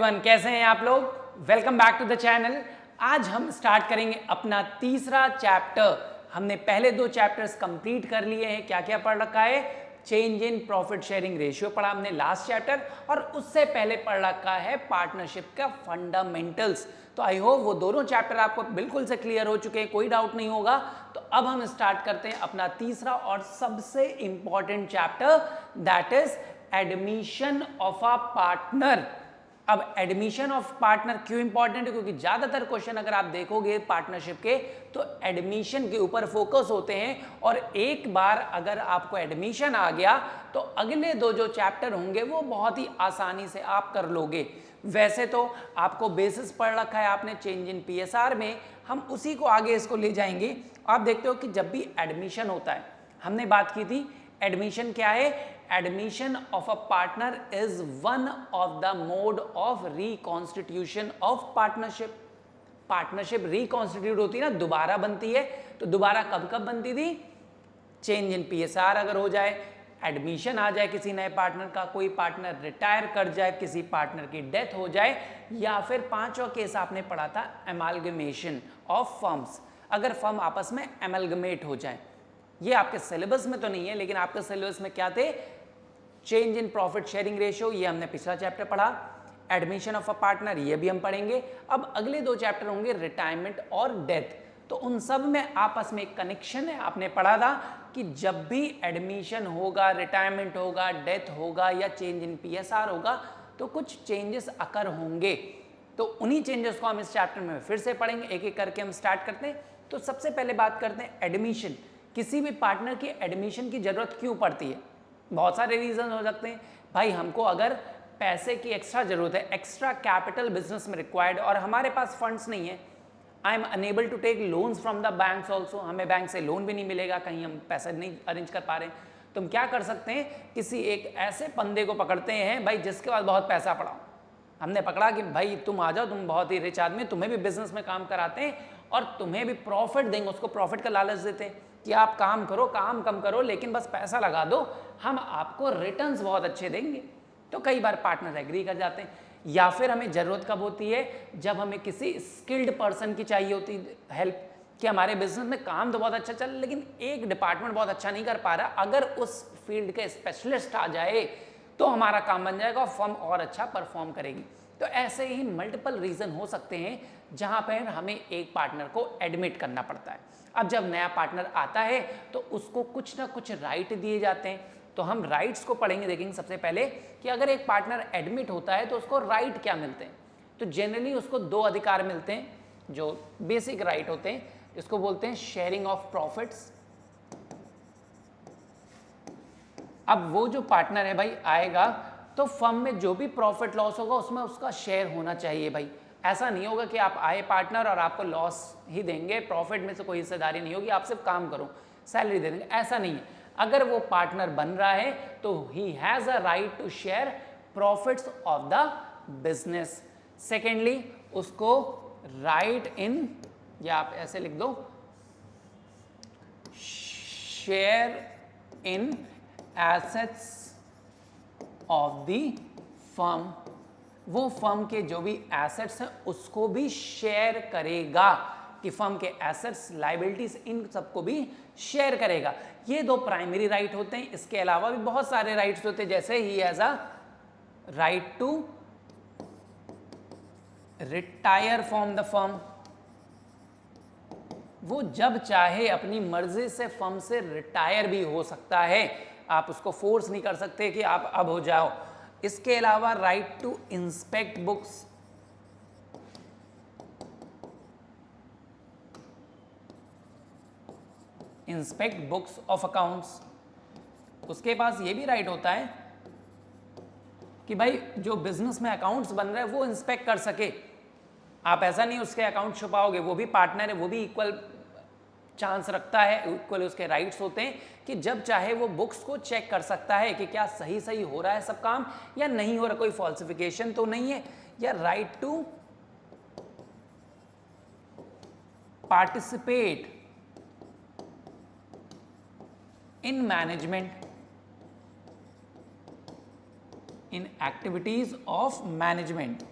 Everyone, कैसे हैं आप लोग। Welcome back to the channel. आज हम स्टार्ट करेंगे अपना तीसरा चैप्टर। हमने पहले दो चैप्टर्स कंप्लीट कर लिए हैं। क्या क्या पढ़ रखा है? Change in profit sharing ratio पढ़ा हमने लास्ट चैप्टर, और उससे पहले पढ़ रखा है पार्टनरशिप का फंडामेंटल्स। तो आई होप वो दोनों चैप्टर आपको बिल्कुल से क्लियर हो चुके हैं, कोई डाउट नहीं होगा। तो अब हम स्टार्ट करते हैं अपना तीसरा और सबसे important chapter, that is admission of a partner. अब एडमिशन ऑफ पार्टनर क्यों इंपॉर्टेंट है? क्योंकि ज्यादातर क्वेश्चन अगर आप देखोगे पार्टनरशिप के तो एडमिशन के ऊपर फोकस होते हैं, और एक बार अगर आपको एडमिशन आ गया तो अगले दो जो चैप्टर होंगे वो बहुत ही आसानी से आप कर लोगे। वैसे तो आपको बेसिस पढ़ रखा है आपने चेंज इन पीएसआर में, हम उसी को आगे इसको ले जाएंगे। आप देखते हो कि जब भी एडमिशन होता है, हमने बात की थी एडमिशन क्या है। Admission of a partner is one of the mode of reconstitution of partnership. Partnership reconstitute होती है ना, दोबारा बनती है। तो दोबारा कब कब बनती थी? चेंज इन पीएसआर अगर हो जाए, एडमिशन आ जाए किसी नए पार्टनर का, कोई पार्टनर रिटायर कर जाए, किसी पार्टनर की डेथ हो जाए, या फिर पांचवा केस आपने पढ़ा था एमालगमेशन ऑफ फर्म्स, अगर फर्म आपस में एमलगमेट हो जाए। ये आपके सिलेबस में तो नहीं है, लेकिन आपके सिलेबस में क्या थे? Change in profit sharing ratio, ये हमने पिछला चैप्टर पढ़ा। एडमिशन ऑफ अ पार्टनर, ये भी हम पढ़ेंगे। अब अगले दो चैप्टर होंगे रिटायरमेंट और डेथ। तो उन सब में आपस में एक कनेक्शन है। आपने पढ़ा था कि जब भी एडमिशन होगा, रिटायरमेंट होगा, डेथ होगा या चेंज इन पीएसआर होगा तो कुछ चेंजेस अकर होंगे। तो उन्हीं चेंजेस को हम इस चैप्टर में फिर से पढ़ेंगे। एक एक करके हम स्टार्ट करते हैं। तो सबसे पहले बात करते हैं एडमिशन। किसी भी पार्टनर की एडमिशन की जरूरत क्यों पड़ती है? बहुत सारे रीजन हो सकते हैं। भाई हमको अगर पैसे की एक्स्ट्रा जरूरत है, एक्स्ट्रा कैपिटल बिजनेस में रिक्वायर्ड, और हमारे पास फंड्स नहीं है, I am unable to take loans from the banks also, हमें बैंक से लोन भी नहीं मिलेगा, कहीं हम पैसा नहीं अरेंज कर पा रहे हैं, तो हम क्या कर सकते हैं? किसी एक ऐसे बंदे को पकड़ते हैं भाई जिसके पास बहुत पैसा पड़ा हो। हमने पकड़ा कि भाई तुम आ जाओ, तुम बहुत ही रिच आदमी, तुम्हें भी बिजनेस में काम कराते हैं और तुम्हें भी प्रॉफिट देंगे। उसको प्रॉफिट का लालच देते हैं कि आप काम करो, काम कम करो, लेकिन बस पैसा लगा दो, हम आपको रिटर्न्स बहुत अच्छे देंगे। तो कई बार पार्टनर एग्री कर जाते हैं। या फिर हमें जरूरत कब होती है? जब हमें किसी स्किल्ड पर्सन की चाहिए होती हेल्प, कि हमारे बिजनेस में काम तो बहुत अच्छा चल, लेकिन एक डिपार्टमेंट बहुत अच्छा नहीं कर पा रहा, अगर उस फील्ड के स्पेशलिस्ट आ जाए तो हमारा काम बन जाएगा और फर्म और अच्छा परफॉर्म करेगी। तो ऐसे ही मल्टीपल रीजन हो सकते हैं जहां पर हमें एक पार्टनर को एडमिट करना पड़ता है। अब जब नया पार्टनर आता है तो उसको कुछ ना कुछ राइट दिए जाते हैं। तो हम राइट्स को पढ़ेंगे, देखेंगे सबसे पहले कि अगर एक पार्टनर एडमिट होता है तो उसको राइट क्या मिलते हैं। तो जनरली उसको दो अधिकार मिलते हैं जो बेसिक राइट होते हैं, इसको बोलते हैं शेयरिंग ऑफ प्रॉफिट्स। अब वो जो पार्टनर है भाई आएगा तो फर्म में जो भी प्रॉफिट लॉस होगा उसमें उसका शेयर होना चाहिए। भाई ऐसा नहीं होगा कि आप आए पार्टनर और आपको लॉस ही देंगे, प्रॉफिट में से कोई हिस्सेदारी नहीं होगी, आप सिर्फ काम करो सैलरी दे देंगे, ऐसा नहीं है। अगर वो पार्टनर बन रहा है तो he has a right to share profits of the business. Secondly उसको राइट इन, या आप ऐसे लिख दो, share in assets of the firm. वो फर्म के जो भी एसेट्स हैं उसको भी शेयर करेगा, कि फर्म के एसेट्स, लायबिलिटीज, इन सबको भी शेयर करेगा। ये दो प्राइमरी राइट होते हैं। इसके अलावा भी बहुत सारे राइट्स होते हैं, जैसे he has a right to retire from the firm. वो जब चाहे अपनी मर्जी से फर्म से रिटायर भी हो सकता है, आप उसको फोर्स नहीं कर सकते कि आप अब हो जाओ। इसके अलावा right to inspect books, inspect books of accounts. उसके पास ये भी राइट होता है कि भाई जो बिजनेस में अकाउंट्स बन रहे हैं वो इंस्पेक्ट कर सके। आप ऐसा नहीं उसके अकाउंट छुपाओगे, वो भी पार्टनर है, वो भी इक्वल चांस रखता है, इक्वल उसके राइट्स होते हैं कि जब चाहे वो बुक्स को चेक कर सकता है कि क्या सही सही हो रहा है सब काम या नहीं हो रहा, कोई फॉल्सिफिकेशन तो नहीं है। या right to participate in management, in activities of management.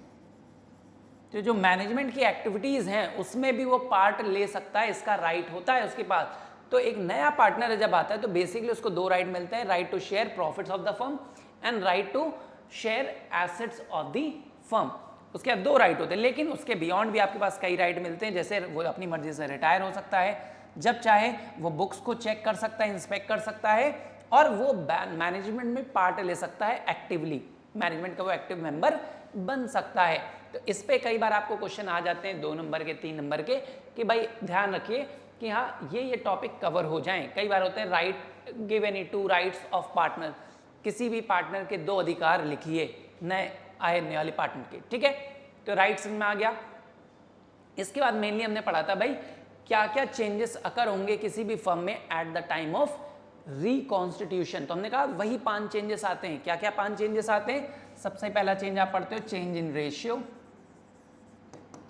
तो जो मैनेजमेंट की एक्टिविटीज हैं उसमें भी वो पार्ट ले सकता है, इसका राइट होता है उसके पास। तो एक नया पार्टनर जब आता है तो बेसिकली उसको दो राइट मिलते हैं, right to share profits of the firm and right to share assets of the firm. उसके दो राइट होते हैं, लेकिन उसके बियॉन्ड भी आपके पास कई राइट मिलते हैं, जैसे वो अपनी मर्जी से रिटायर हो सकता है, जब चाहे वो बुक्स को चेक कर सकता है, इंस्पेक्ट कर सकता है, और वो मैनेजमेंट में पार्ट ले सकता है एक्टिवली, मैनेजमेंट का वो एक्टिव मेंबर बन सकता है। तो इस पे कई बार आपको क्वेश्चन आ जाते हैं 2 नंबर के 3 नंबर के कि भाई ध्यान रखिए कि हाँ ये टॉपिक कवर हो जाएं। कई बार होते हैं right give any 2 rights of partner, किसी भी पार्टनर के 2 अधिकार लिखिए नए आने वाले पार्टनर के, ठीक है। तो राइट्स में आ गया। इसके बाद मेनली हमने पढ़ा था भाई क्या क्या चेंजेस अकर होंगे किसी भी फर्म में eight the time of reconstitution. तो हमने कहा वही 5 चेंजेस आते हैं। क्या क्या 5 चेंजेस आते हैं? सबसे पहला चेंज आप पढ़ते हो change in ratio,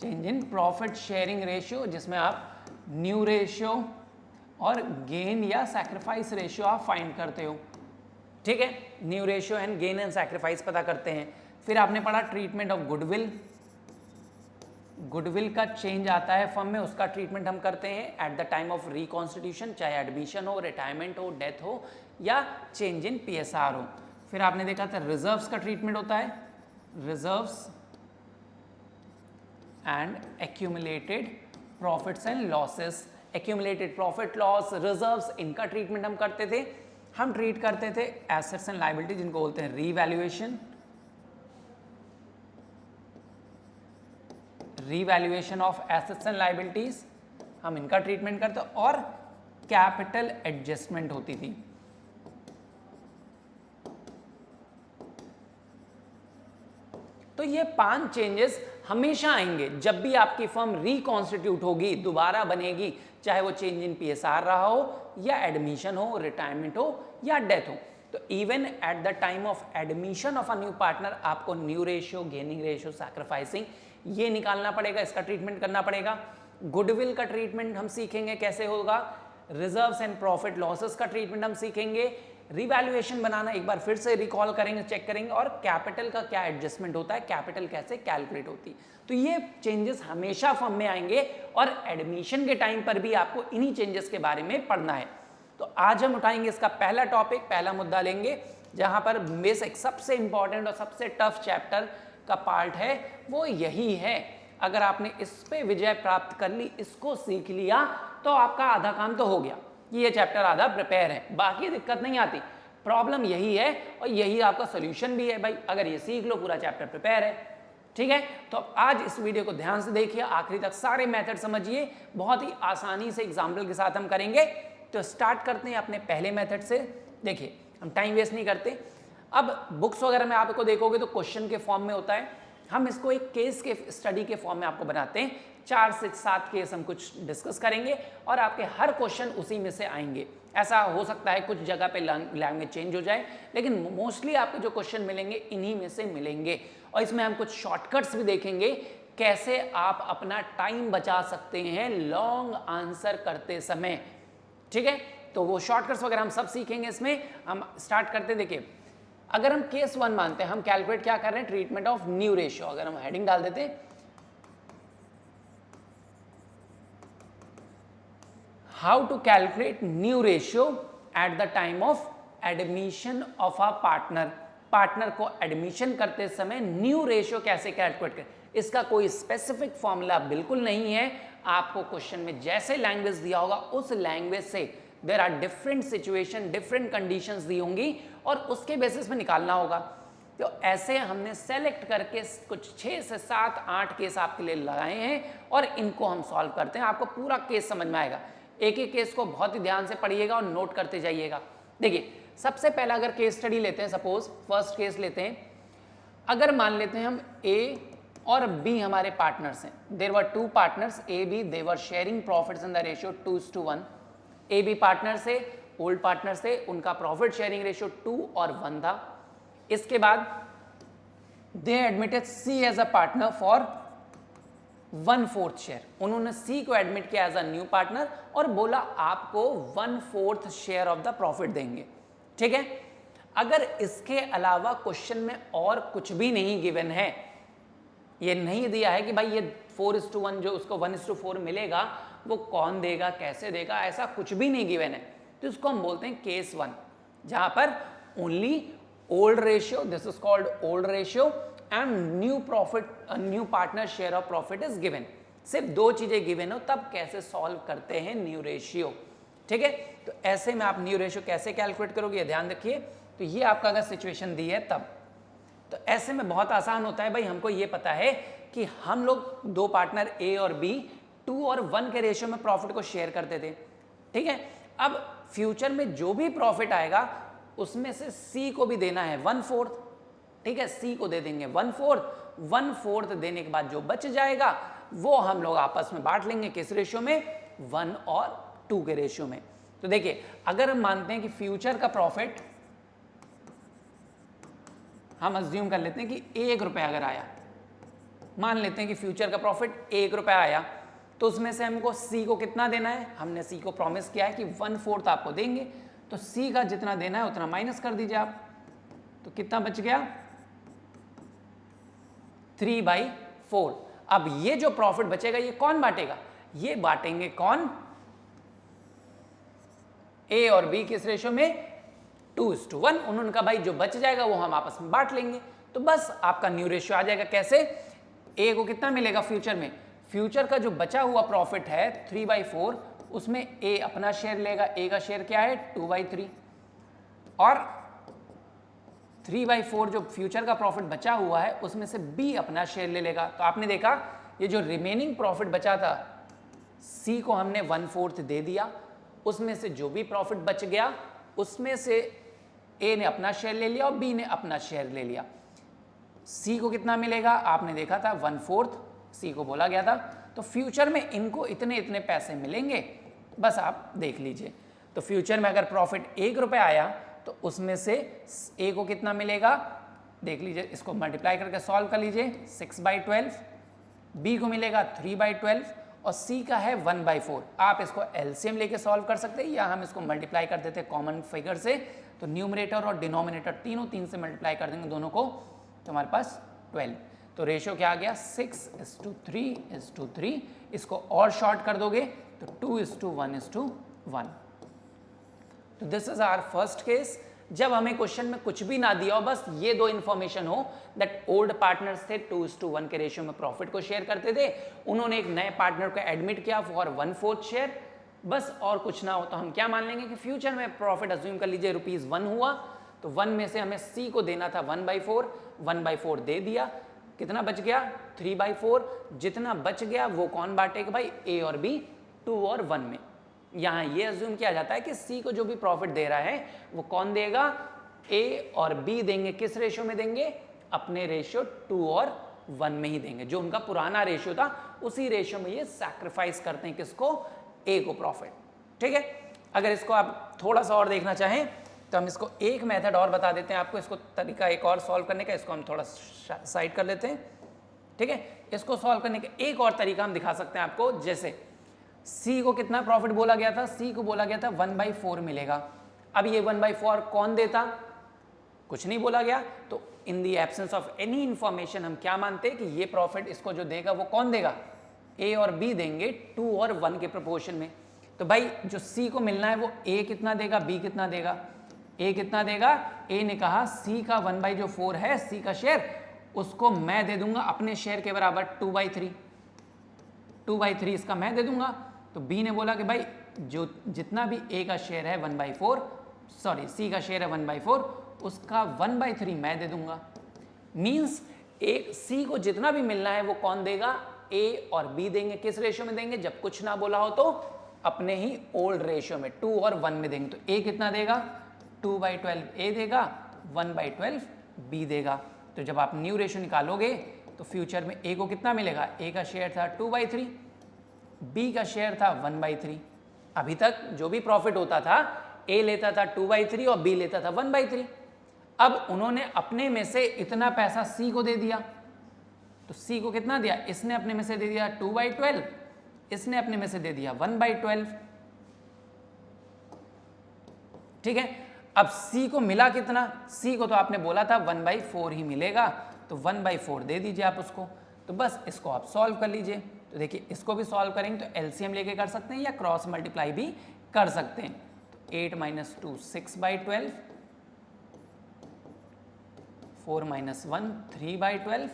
change in profit sharing ratio, जिसमें आप न्यू रेशियो और गेन या सैक्रिफाइस रेशियो आप फाइंड करते हो, ठीक है। New ratio and gain and sacrifice पता करते हैं। फिर आपने पढ़ा ट्रीटमेंट ऑफ गुडविल, गुडविल का चेंज आता है फर्म में, उसका ट्रीटमेंट हम करते हैं eight the time of reconstitution, चाहे एडमिशन हो, रिटायरमेंट हो, डेथ हो या चेंज इन पीएसआर हो। फिर आपने देखा था रिजर्व्स का ट्रीटमेंट होता है, reserves and accumulated profits and losses, accumulated profit loss reserves, इनका ट्रीटमेंट हम करते थे। हम ट्रीट करते थे एसेट्स एंड लायबिलिटी, जिनको बोलते हैं revaluation, revaluation of assets and liabilities, हम इनका ट्रीटमेंट करते, और कैपिटल एडजस्टमेंट होती थी। तो ये 5 चेंजेस हमेशा आएंगे जब भी आपकी फर्म रिकॉन्स्टिट्यूट होगी, दोबारा बनेगी, चाहे वो चेंज इन पीएसआर रहा हो या एडमिशन हो, रिटायरमेंट हो या डेथ हो। तो even at the time of admission of a new partner आपको new ratio, gaining ratio, sacrificing ये निकालना पड़ेगा, इसका ट्रीटमेंट करना पड़ेगा। गुडविल का ट्रीटमेंट हम सीखेंगे कैसे होगा, रिजर्व्स एंड प्रॉफिट लॉसेस का ट्रीटमेंट हम सीखेंगे, रिवैल्यूएशन बनाना एक बार फिर से रिकॉल करेंगे, चेक करेंगे, और कैपिटल का क्या एडजस्टमेंट होता है, कैपिटल कैसे कैलकुलेट होती है। तो ये चेंजेस हमेशा फर्म में आएंगे और एडमिशन के टाइम पर भी आपको इन्हीं चेंजेस के बारे में पढ़ना है। तो आज हम उठाएंगे इसका पहला टॉपिक, पहला मुद्दा लेंगे, जहां पर बेसिक सबसे इंपॉर्टेंट और सबसे टफ चैप्टर का पार्ट है वो यही है। अगर आपने इस पे विजय प्राप्त कर ली, इसको सीख लिया, तो आपका आधा काम तो हो गया, ये चैप्टर आधा प्रिपेयर है, बाकी दिक्कत नहीं आती। प्रॉब्लम यही है और यही आपका सोल्यूशन भी है भाई, अगर ये सीख लो पूरा चैप्टर प्रिपेयर है, ठीक है। तो आज इस वीडियो को ध्यान से देखिए, आखिरी तक सारे मेथड समझिए, बहुत ही आसानी से एग्जाम्पल के साथ हम करेंगे। तो स्टार्ट करते हैं अपने पहले मेथड से। देखिए हम टाइम वेस्ट नहीं करते। अब बुक्स वगैरह में आपको देखोगे तो क्वेश्चन के फॉर्म में होता है, हम इसको एक केस के स्टडी के फॉर्म में आपको बनाते हैं। 4 से 7 केस हम कुछ डिस्कस करेंगे और आपके हर क्वेश्चन उसी में से आएंगे। ऐसा हो सकता है कुछ जगह पे लैंग्वेज चेंज हो जाए, लेकिन मोस्टली आपके जो क्वेश्चन मिलेंगे इन्हीं में से मिलेंगे। और इसमें हम कुछ शॉर्टकट्स भी देखेंगे, कैसे आप अपना टाइम बचा सकते हैं लॉन्ग आंसर करते समय, ठीक है। तो वो शॉर्टकट्स वगैरह हम सब सीखेंगे इसमें। हम स्टार्ट करते, देखिए अगर हम केस 1 मानते हैं, हम कैलकुलेट क्या कर रहे हैं, ट्रीटमेंट ऑफ न्यू रेशियो। अगर हम हेडिंग डाल देते हैं how to calculate new ratio at the time of admission of a partner, partner को एडमिशन करते समय न्यू रेशियो कैसे कैलकुलेट करें। इसका कोई स्पेसिफिक फॉर्मूला बिल्कुल नहीं है, आपको क्वेश्चन में जैसे लैंग्वेज दिया होगा उस लैंग्वेज से, there are different situation, different conditions दी होंगी और उसके बेसिस पे निकालना होगा। तो ऐसे हमने सेलेक्ट करके कुछ 6 से 7 8 केस आपके लिए लगाए हैं और इनको हम सॉल्व करते हैं। आपको पूरा केस समझ में आएगा, एक एक केस को बहुत ही ध्यान से पढ़िएगा और नोट करते जाइएगा। देखिए सबसे पहला अगर केस स्टडी लेते हैं, सपोज फर्स्ट केस लेते हैं, अगर मान लेते हैं हम ए और बी हमारे पार्टनर्स हैं, there were 2 partners A B, they were sharing profits in the ratio 2:1। A B partner से, ओल्ड पार्टनर से, उनका प्रॉफिट शेयरिंग रेशियो 2 और 1 था। इसके बाद they admitted C as a partner for 1/4 share, उन्होंने सी को एडमिट किया एज अ न्यू पार्टनर और बोला आपको 1/4 शेयर ऑफ द प्रॉफिट देंगे, ठीक है। अगर इसके अलावा क्वेश्चन में और कुछ भी नहीं गिवन है ये नहीं दिया है कि भाई ये 4:1 जो उसको 1:4 मिलेगा वो कौन देगा, कैसे देगा, ऐसा कुछ भी नहीं गिवन है। तो इसको हम बोलते हैं केस 1, जहां पर only old ratio, this is called old ratio, and new profit, new partner share of profit is given. सिर्फ दो चीजें गिवन हो तब कैसे सॉल्व करते हैं न्यू रेशियो। ठीक है, तो ऐसे में आप न्यू रेशियो कैसे कैलकुलेट करोगे, ध्यान रखिए। तो ये आपका अगर सिचुएशन दी है तब, तो ऐसे में बहुत आसान होता है भाई। हमको ये पता है कि हम लोग दो पार्टनर ए और बी 2 और 1 के रेशियो में प्रॉफिट को शेयर करते थे। ठीक है, अब फ्यूचर में जो भी प्रॉफिट आएगा उसमें से सी को भी देना है 1/4। ठीक है, सी को दे देंगे 1/4 देने के बाद जो बच जाएगा वो हम लोग आपस में बांट लेंगे। किस रेशियो में, 1 और 2 के रेशियो में। तो देखिए, अगर हम मानते हैं कि फ्यूचर का प्रॉफिट, हम अज्यूम कर लेते हैं कि 1 रुपया अगर आया, मान लेते हैं कि फ्यूचर का प्रॉफिट 1 रुपया आया, तो उसमें से हमको सी को कितना देना है, हमने सी को प्रॉमिस किया है कि 1/4 आपको देंगे, तो सी का जितना देना है उतना माइनस कर दीजिए आप। तो कितना बच गया, 3/4। अब ये जो प्रॉफिट बचेगा ये कौन बांटेगा, ये बांटेंगे कौन, ए और बी। किस रेशियो में, 2:1। उन्होंने कहा भाई जो बच जाएगा वो हम आपस में बांट लेंगे। तो बस आपका न्यू रेशियो आ जाएगा। कैसे, ए को कितना मिलेगा फ्यूचर में, फ्यूचर का जो बचा हुआ प्रॉफिट है 3/4, उसमें ए अपना शेयर लेगा, ए का शेयर क्या है 2/3, और 3/4 जो फ्यूचर का प्रॉफिट बचा हुआ है उसमें से बी अपना शेयर ले लेगा। तो आपने देखा ये जो रिमेनिंग प्रॉफिट बचा था, सी को हमने 1/4 दे दिया, उसमें से जो भी प्रॉफिट बच गया उसमें से ए ने अपना शेयर ले लिया और बी ने अपना शेयर ले लिया। सी को कितना मिलेगा, आपने देखा था 1/4 सी को बोला गया था। तो फ्यूचर में इनको इतने इतने पैसे मिलेंगे, बस आप देख लीजिए। तो फ्यूचर में अगर प्रॉफिट 1 रुपये आया तो उसमें से ए को कितना मिलेगा, देख लीजिए, इसको मल्टीप्लाई करके सॉल्व कर लीजिए, 6/12, बी को मिलेगा 3/12 और सी का है 1/4। आप इसको एलसीएम लेके सॉल्व कर सकते हैं, या हम इसको मल्टीप्लाई कर देते हैं कॉमन फिगर से। तो न्यूमरेटर और डिनोमिनेटर तीनों 3 से मल्टीप्लाई कर देंगे दोनों को, तो हमारे पास 12। तो रेशियो क्या आ गया, 6:3:3। इसको और शॉर्ट कर दोगे तो 2:1:1। तो this is our first case. जब हमें क्वेश्चन में कुछ भी ना दिया हो, बस ये दो इंफॉर्मेशन हो दैट ओल्ड पार्टनर्स थे 2:1 के रेशियो में प्रॉफिट को शेयर करते थे, उन्होंने एक नए पार्टनर को एडमिट किया फॉर 1/4 शेयर, बस और कुछ ना हो, तो हम क्या मान लेंगे कि फ्यूचर में प्रॉफिट अज्यूम कर लीजिए ₹1 हुआ, तो 1 में से हमें सी को देना था 1/4 दे दिया, कितना बच गया 3/4। जितना बच गया वो कौन बांटेगा भाई, ए और बी 2 और 1 में। यहाँ ये अज्यूम किया जाता है कि सी को जो भी प्रॉफिट दे रहा है वो कौन देगा, ए और बी देंगे। किस रेशियो में देंगे, अपने रेशियो 2 और 1 में ही देंगे। जो उनका पुराना रेशियो था उसी रेशियो में ये सैक्रिफाइस करते हैं, किसको, ए को प्रॉफिट। ठीक है, अगर इसको आप थोड़ा सा और देखना चाहें तो हम इसको एक मेथड और बता देते हैं आपको, इसको तरीका एक और सॉल्व करने का, इसको हम थोड़ा साइड कर लेते हैं। ठीक है, इसको सॉल्व करने का एक और तरीका हम दिखा सकते हैं आपको। जैसे सी को कितना प्रॉफिट बोला गया था, सी को बोला गया था 1/4 मिलेगा। अब ये 1/4 कौन देता, कुछ नहीं बोला गया, तो in the absence of any information हम क्या मानते हैं कि ये प्रॉफिट इसको जो देगा वो कौन देगा, ए और बी देंगे 2 और 1 के प्रोपोर्शन में। तो भाई जो सी को मिलना है वो ए कितना देगा, बी कितना देगा, ए कितना देगा, ए ने कहा सी का 1/4 है सी का शेयर, उसको मैं दे दूंगा अपने शेयर के बराबर 2/3 इसका मैं दे दूंगा। तो बी ने बोला कि भाई जो जितना भी ए का शेयर है 1/4, सॉरी सी का शेयर है 1/4, उसका 1/3 मैं दे दूंगा। मींस ए सी को जितना भी मिलना है वो कौन देगा, ए और बी देंगे। किस रेशियो में देंगे, जब कुछ ना बोला हो तो अपने ही ओल्ड रेशियो में 2 और 1 में देंगे। तो ए कितना देगा, 2/12 ए देगा, 1/12 बी देगा। तो जब आप न्यू रेशियो निकालोगे तो फ्यूचर में ए को कितना मिलेगा, ए का शेयर था 2/3, बी का शेयर था 1/3। अभी तक जो भी प्रॉफिट होता था ए लेता था 2/3 और बी लेता था 1/3। अब उन्होंने अपने में से इतना पैसा सी को दे दिया, तो सी को कितना दिया, इसने अपने में से दे दिया 2/12, इसने अपने में से दे दिया 1/12। ठीक है, अब सी को मिला कितना, सी को तो आपने बोला था 1/4 ही मिलेगा, तो 1/4 दे दीजिए आप उसको। तो बस इसको आप सॉल्व कर लीजिए। तो देखिए इसको भी सॉल्व करेंगे तो एलसीएम लेके कर सकते हैं या क्रॉस मल्टीप्लाई भी कर सकते हैं। तो 8 - 2 6/12, 4 - 1 3/12,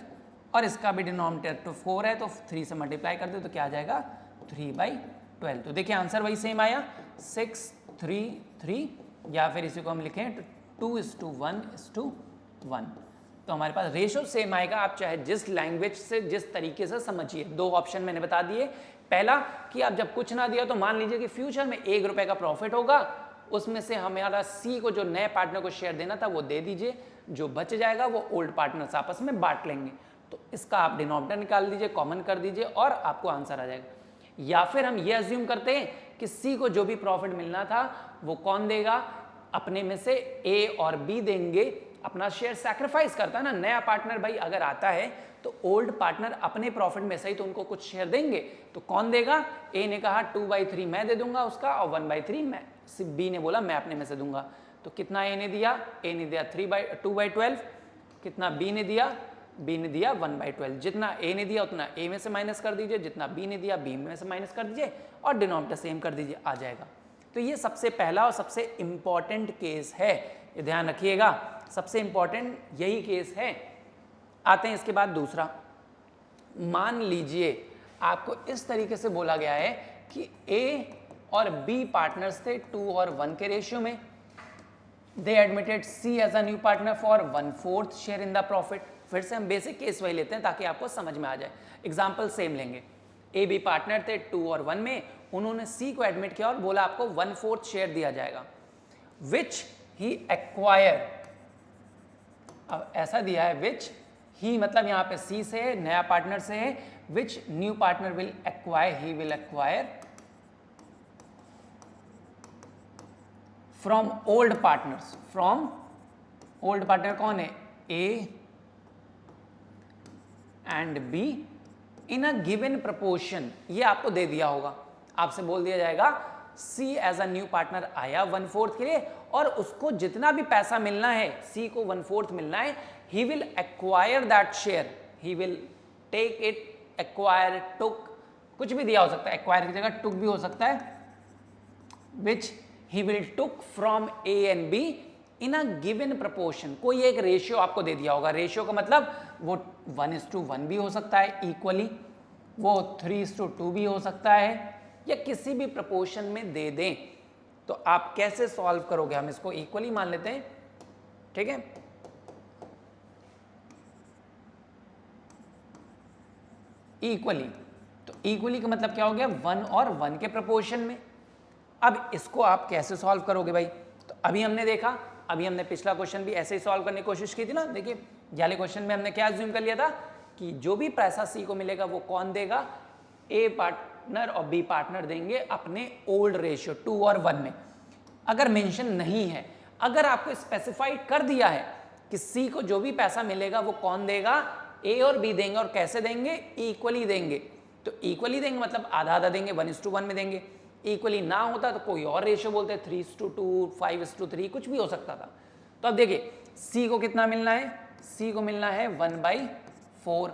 और इसका भी डिनोमिनेटर तो 4 है तो 3 से मल्टीप्लाई कर दे तो क्या आ जाएगा 3/12। तो देखिए आंसर वही सेम आया 6 3 3, या फिर इसी को हम लिखें 2:1:1। तो हमारे पास रेशो सेम आएगा। आप चाहे जिस लैंग्वेज से जिस तरीके से समझिए। दो ऑप्शन मैंने बता दिए। पहला कि आप जब कुछ ना दिया तो मान लीजिए कि फ्यूचर में 1 रुपए का प्रॉफिट होगा, उसमें से हमारा सी को जो नए पार्टनर को शेयर देना था वो दे दीजिए, जो बच जाएगा वो ओल्ड पार्टनर्स आपस में बांट लेंगे। तो इसका आप डिनोमिनेटर निकाल दीजिए, कॉमन कर दीजिए और आपको आंसर आ जाएगा। या फिर हम ये अज्यूम करते हैं कि सी को जो भी प्रॉफिट मिलना था वो कौन देगा, अपने में से ए और बी देंगे, अपना शेयर सैक्रिफाइस करता है ना। नया पार्टनर भाई अगर आता है तो ओल्ड पार्टनर अपने प्रॉफिट में से ही तो उनको कुछ शेयर देंगे। तो कौन देगा, ए ने कहा 2/3 मैं दे दूंगा उसका और 1/3 मैं, बी ने बोला मैं अपने में से दूंगा। तो कितना ए ने दिया, ए ने दिया 2/12, कितना बी ने दिया, बी ने दिया 1/12। जितना ए ने दिया उतना ए में से माइनस कर दीजिए, जितना बी ने दिया बी में से माइनस कर दीजिए और डिनोमिनेटर सेम कर दीजिए, आ जाएगा। तो ये सबसे पहला और सबसे इंपॉर्टेंट केस है, ये ध्यान रखिएगा, सबसे इंपॉर्टेंट यही केस है। आते हैं इसके बाद दूसरा। मान लीजिए आपको इस तरीके से बोला गया है कि ए और बी पार्टनर्स थे 2 और 1 के रेशियो में। They admitted C as a new partner for 1/4 share in the profit. फिर से हम बेसिक केस वही लेते हैं ताकि आपको समझ में आ जाए। एग्जाम्पल सेम लेंगे। ए बी पार्टनर थे 2 और 1 में, उन्होंने सी को एडमिट किया और बोला आपको 1/4 शेयर दिया जाएगा, विच ही एक्वायर। अब ऐसा दिया है विच ही, मतलब यहां पे सी से है, नया पार्टनर से है, which new partner will acquire, he will acquire from old partners. From old partner कौन है, ए and B in a given proportion. ये आपको दे दिया होगा, आपसे बोल दिया जाएगा सी एज अ न्यू पार्टनर आया 1/4 के लिए और उसको जितना भी पैसा मिलना है, सी को 1/4 मिलना है, he will acquire that share, he will take it, acquire, took, कुछ भी दिया हो सकता है, एक्वायर की जगह टुक भी हो सकता है, which he will took from A and B in a given proportion. कोई एक रेशियो आपको दे दिया होगा। रेशियो का मतलब वो 1:1 भी हो सकता है इक्वली, वो 3:2 भी हो सकता है, या किसी भी प्रपोर्शन में दे दें। तो आप कैसे सॉल्व करोगे, हम इसको इक्वली मान लेते हैं, ठीक है। इक्वली, तो इक्वली का मतलब क्या हो गया, 1 और 1 के प्रपोर्शन में। अब इसको आप कैसे सॉल्व करोगे भाई, तो अभी हमने देखा, अभी हमने पिछला क्वेश्चन भी ऐसे ही सॉल्व करने की कोशिश की थी ना। देखिए वाले क्वेश्चन में हमने क्या अज्यूम कर लिया था कि जो भी पैसा सी को मिलेगा वो कौन देगा, ए पार्टनर और बी पार्टनर देंगे अपने ओल्ड रेशियो 2 और 1 में। अगर मेंशन नहीं है, अगर आपको स्पेसिफाइड कर दिया है कि सी को जो भी पैसा मिलेगा वो कौन देगा, ए और बी देंगे, और कैसे देंगे, इक्वली देंगे। तो इक्वली देंगे मतलब आधा आधा देंगे, 1:1 में देंगे। इक्वली ना होता तो कोई और रेशियो बोलते, 3:2, 5:3, कुछ भी हो सकता था। तो अब देखिए सी को कितना मिलना है, सी को मिलना है 1/4।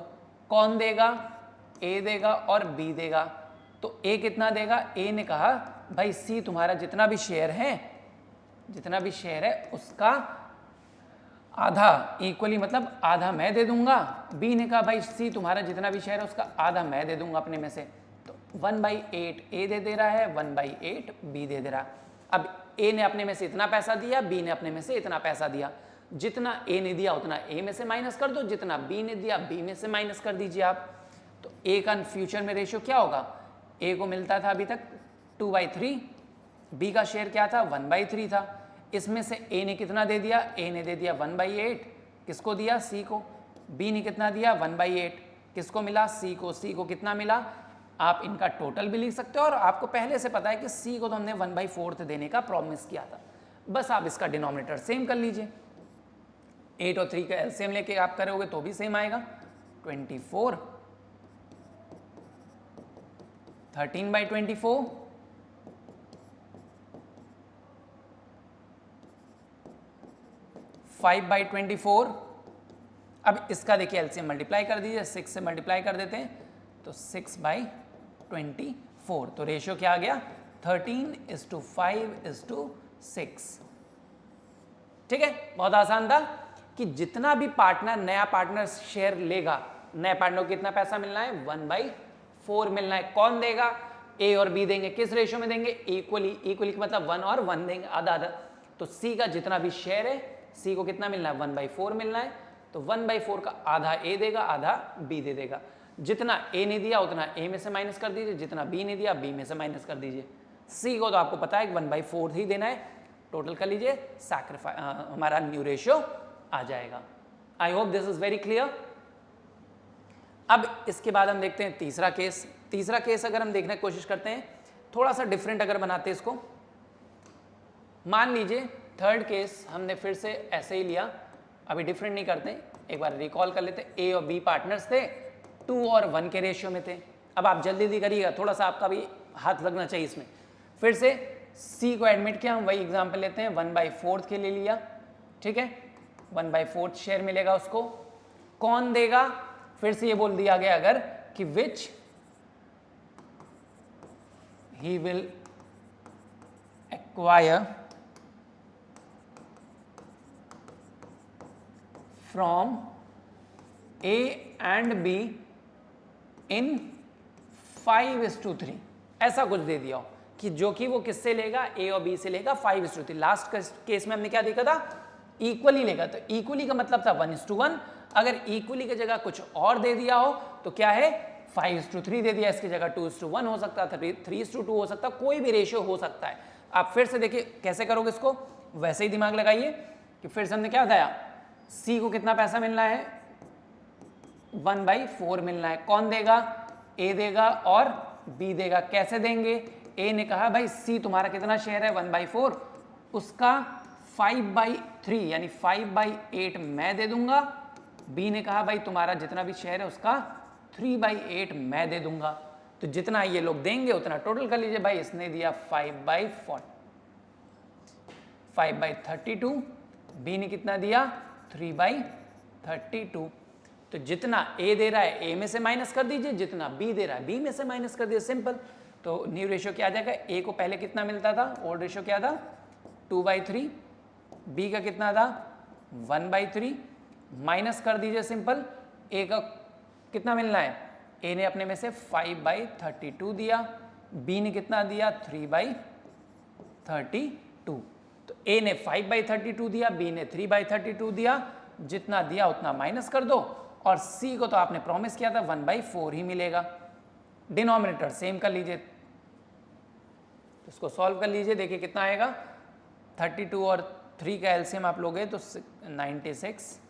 कौन देगा, ए देगा और बी देगा। तो ए कितना देगा, ए ने कहा भाई सी तुम्हारा जितना भी शेयर है, जितना भी शेयर है उसका आधा, इक्वली मतलब आधा मैं दे दूंगा। बी ने कहा भाई सी तुम्हारा जितना भी शेयर है उसका आधा मैं दे दूंगा अपने में से। तो 1/8 ए दे रहा है, 1/8 बी दे रहा है। अब ए ने अपने में से इतना पैसा दिया, बी ने अपने में से इतना पैसा दिया। जितना ए ने दिया उतना ए में से माइनस कर दो, जितना बी ने दिया बी में से माइनस कर दीजिए आप। तो ए का फ्यूचर में रेशियो क्या होगा, ए को मिलता था अभी तक 2/3, बी का शेयर क्या था 1/3 था। इसमें से ए ने कितना दे दिया, ए ने दे दिया 1/8, किसको दिया, सी को। बी ने कितना दिया 1/8, किसको मिला, सी को। सी को कितना मिला, आप इनका टोटल भी लिख सकते हो, और आपको पहले से पता है कि सी को तो हमने 1/4 देने का प्रॉमिस किया था। बस आप इसका डिनोमिनेटर सेम कर लीजिए, 8 और 3 का एलसीएम लेके आप करोगे तो भी सेम आएगा। 24, 13/24, 5/24। अब इसका देखिए एलसीएम मल्टीप्लाई कर दीजिए, 6 से मल्टीप्लाई कर देते हैं तो 6/24, तो रेशियो क्या आ गया 13:5:6। ठीक है, बहुत आसान था कि जितना भी पार्टनर नया पार्टनर शेयर लेगा, नए पार्टनर को कितना पैसा मिलना है 1/4 मिलना है। कौन देगा, ए और बी देंगे। किस रेशियो में देंगे, इक्वली। इक्वली का मतलब 1 और 1 देंगे, आधा आधा। तो सी का जितना भी शेयर है, सी को कितना मिलना है 1/4 मिलना है, तो 1/4 का आधा ए देगा, आधा बी दे देगा। जितना ए ने दिया उतना ए में से माइनस कर दीजिए, जितना बी ने दिया बी में से माइनस कर दीजिए। सी को तो आपको पता है 1/4 ही देना है, टोटल कर लीजिए, सैक्रिफाइस हमारा न्यू रेशियो आ जाएगा। I hope this is very clear. अब इसके बाद हम देखते हैं तीसरा केस। तीसरा केस अगर हम देखने की कोशिश करते हैं, थोड़ा सा डिफरेंट अगर बनाते हैं इसको। मान लीजिए थर्ड केस हमने फिर से ऐसे ही लिया, अभी डिफरेंट नहीं करते, एक बार रिकॉल कर लेते। ए और बी पार्टनर्स थे, 2 और 1 के रेशियो में थे। अब आप जल्दी जल्दी करिएगा, थोड़ा सा आपका भी हाथ लगना चाहिए इसमें। फिर से सी को एडमिट किया, हम वही एग्जाम्पल लेते हैं, 1/4 के लिए लिया। ठीक है, 1/4 शेयर मिलेगा उसको। कौन देगा, फिर से ये बोल दिया गया अगर कि विच he will acquire from A and B in 5:3, ऐसा कुछ दे दिया हो कि जो कि वो किससे लेगा, ए और बी से लेगा 5:3। लास्ट केस में हमने क्या देखा था, इक्वली लेगा, तो इक्वली का मतलब था 1:1। अगर इक्वली की जगह कुछ और दे दिया हो तो क्या है 5:3 दे दिया, इसकी जगह 2:1 हो सकता था, 3:2 हो सकता, कोई भी रेशियो हो सकता है। आप फिर से देखिए कैसे करोगे इसको, वैसे ही दिमाग लगाइए कि फिर से हमने क्या बताया, सी को कितना पैसा मिलना है 1/4 मिलना है। कौन देगा, ए देगा और बी देगा। कैसे देंगे, ए ने कहा भाई सी तुम्हारा कितना शेयर है 1/4, उसका 5/3 यानी 5/8 मैं दे दूंगा। बी ने कहा भाई तुम्हारा जितना भी शेयर है उसका 3/8 मैं दे दूंगा। तो जितना ये लोग देंगे उतना टोटल कर लीजिए। भाई इसने दिया 5/32, बी ने कितना दिया 3/32। तो जितना ए दे रहा है ए में से माइनस कर दीजिए, जितना बी दे रहा है बी में से माइनस कर दीजिए, सिंपल। तो न्यू रेशियो क्या आ जाएगा, ए को पहले कितना मिलता था, ओल्ड रेशियो क्या था 2/3, बी का कितना था 1/3, माइनस कर दीजिए सिंपल। ए का कितना मिलना है, ए ने अपने में से 5/32 दिया, बी ने कितना दिया 3/32। तो ए ने 5/32 दिया, बी ने 3/32 दिया, जितना दिया उतना माइनस कर दो। और सी को तो आपने प्रॉमिस किया था 1/4 ही मिलेगा। डिनोमिनेटर सेम कर लीजिए, इसको सॉल्व कर लीजिए, देखिए कितना आएगा। 32 और 3 का एलसीएम आप लोगे तो 96,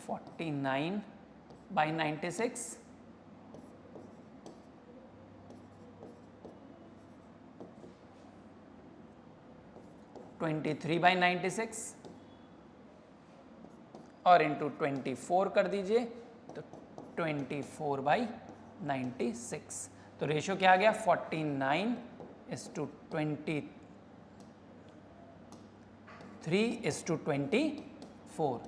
49/96, 23/96 और इंटू 24 कर दीजिए तो 24/96। तो रेशियो क्या आ गया 49:23:24।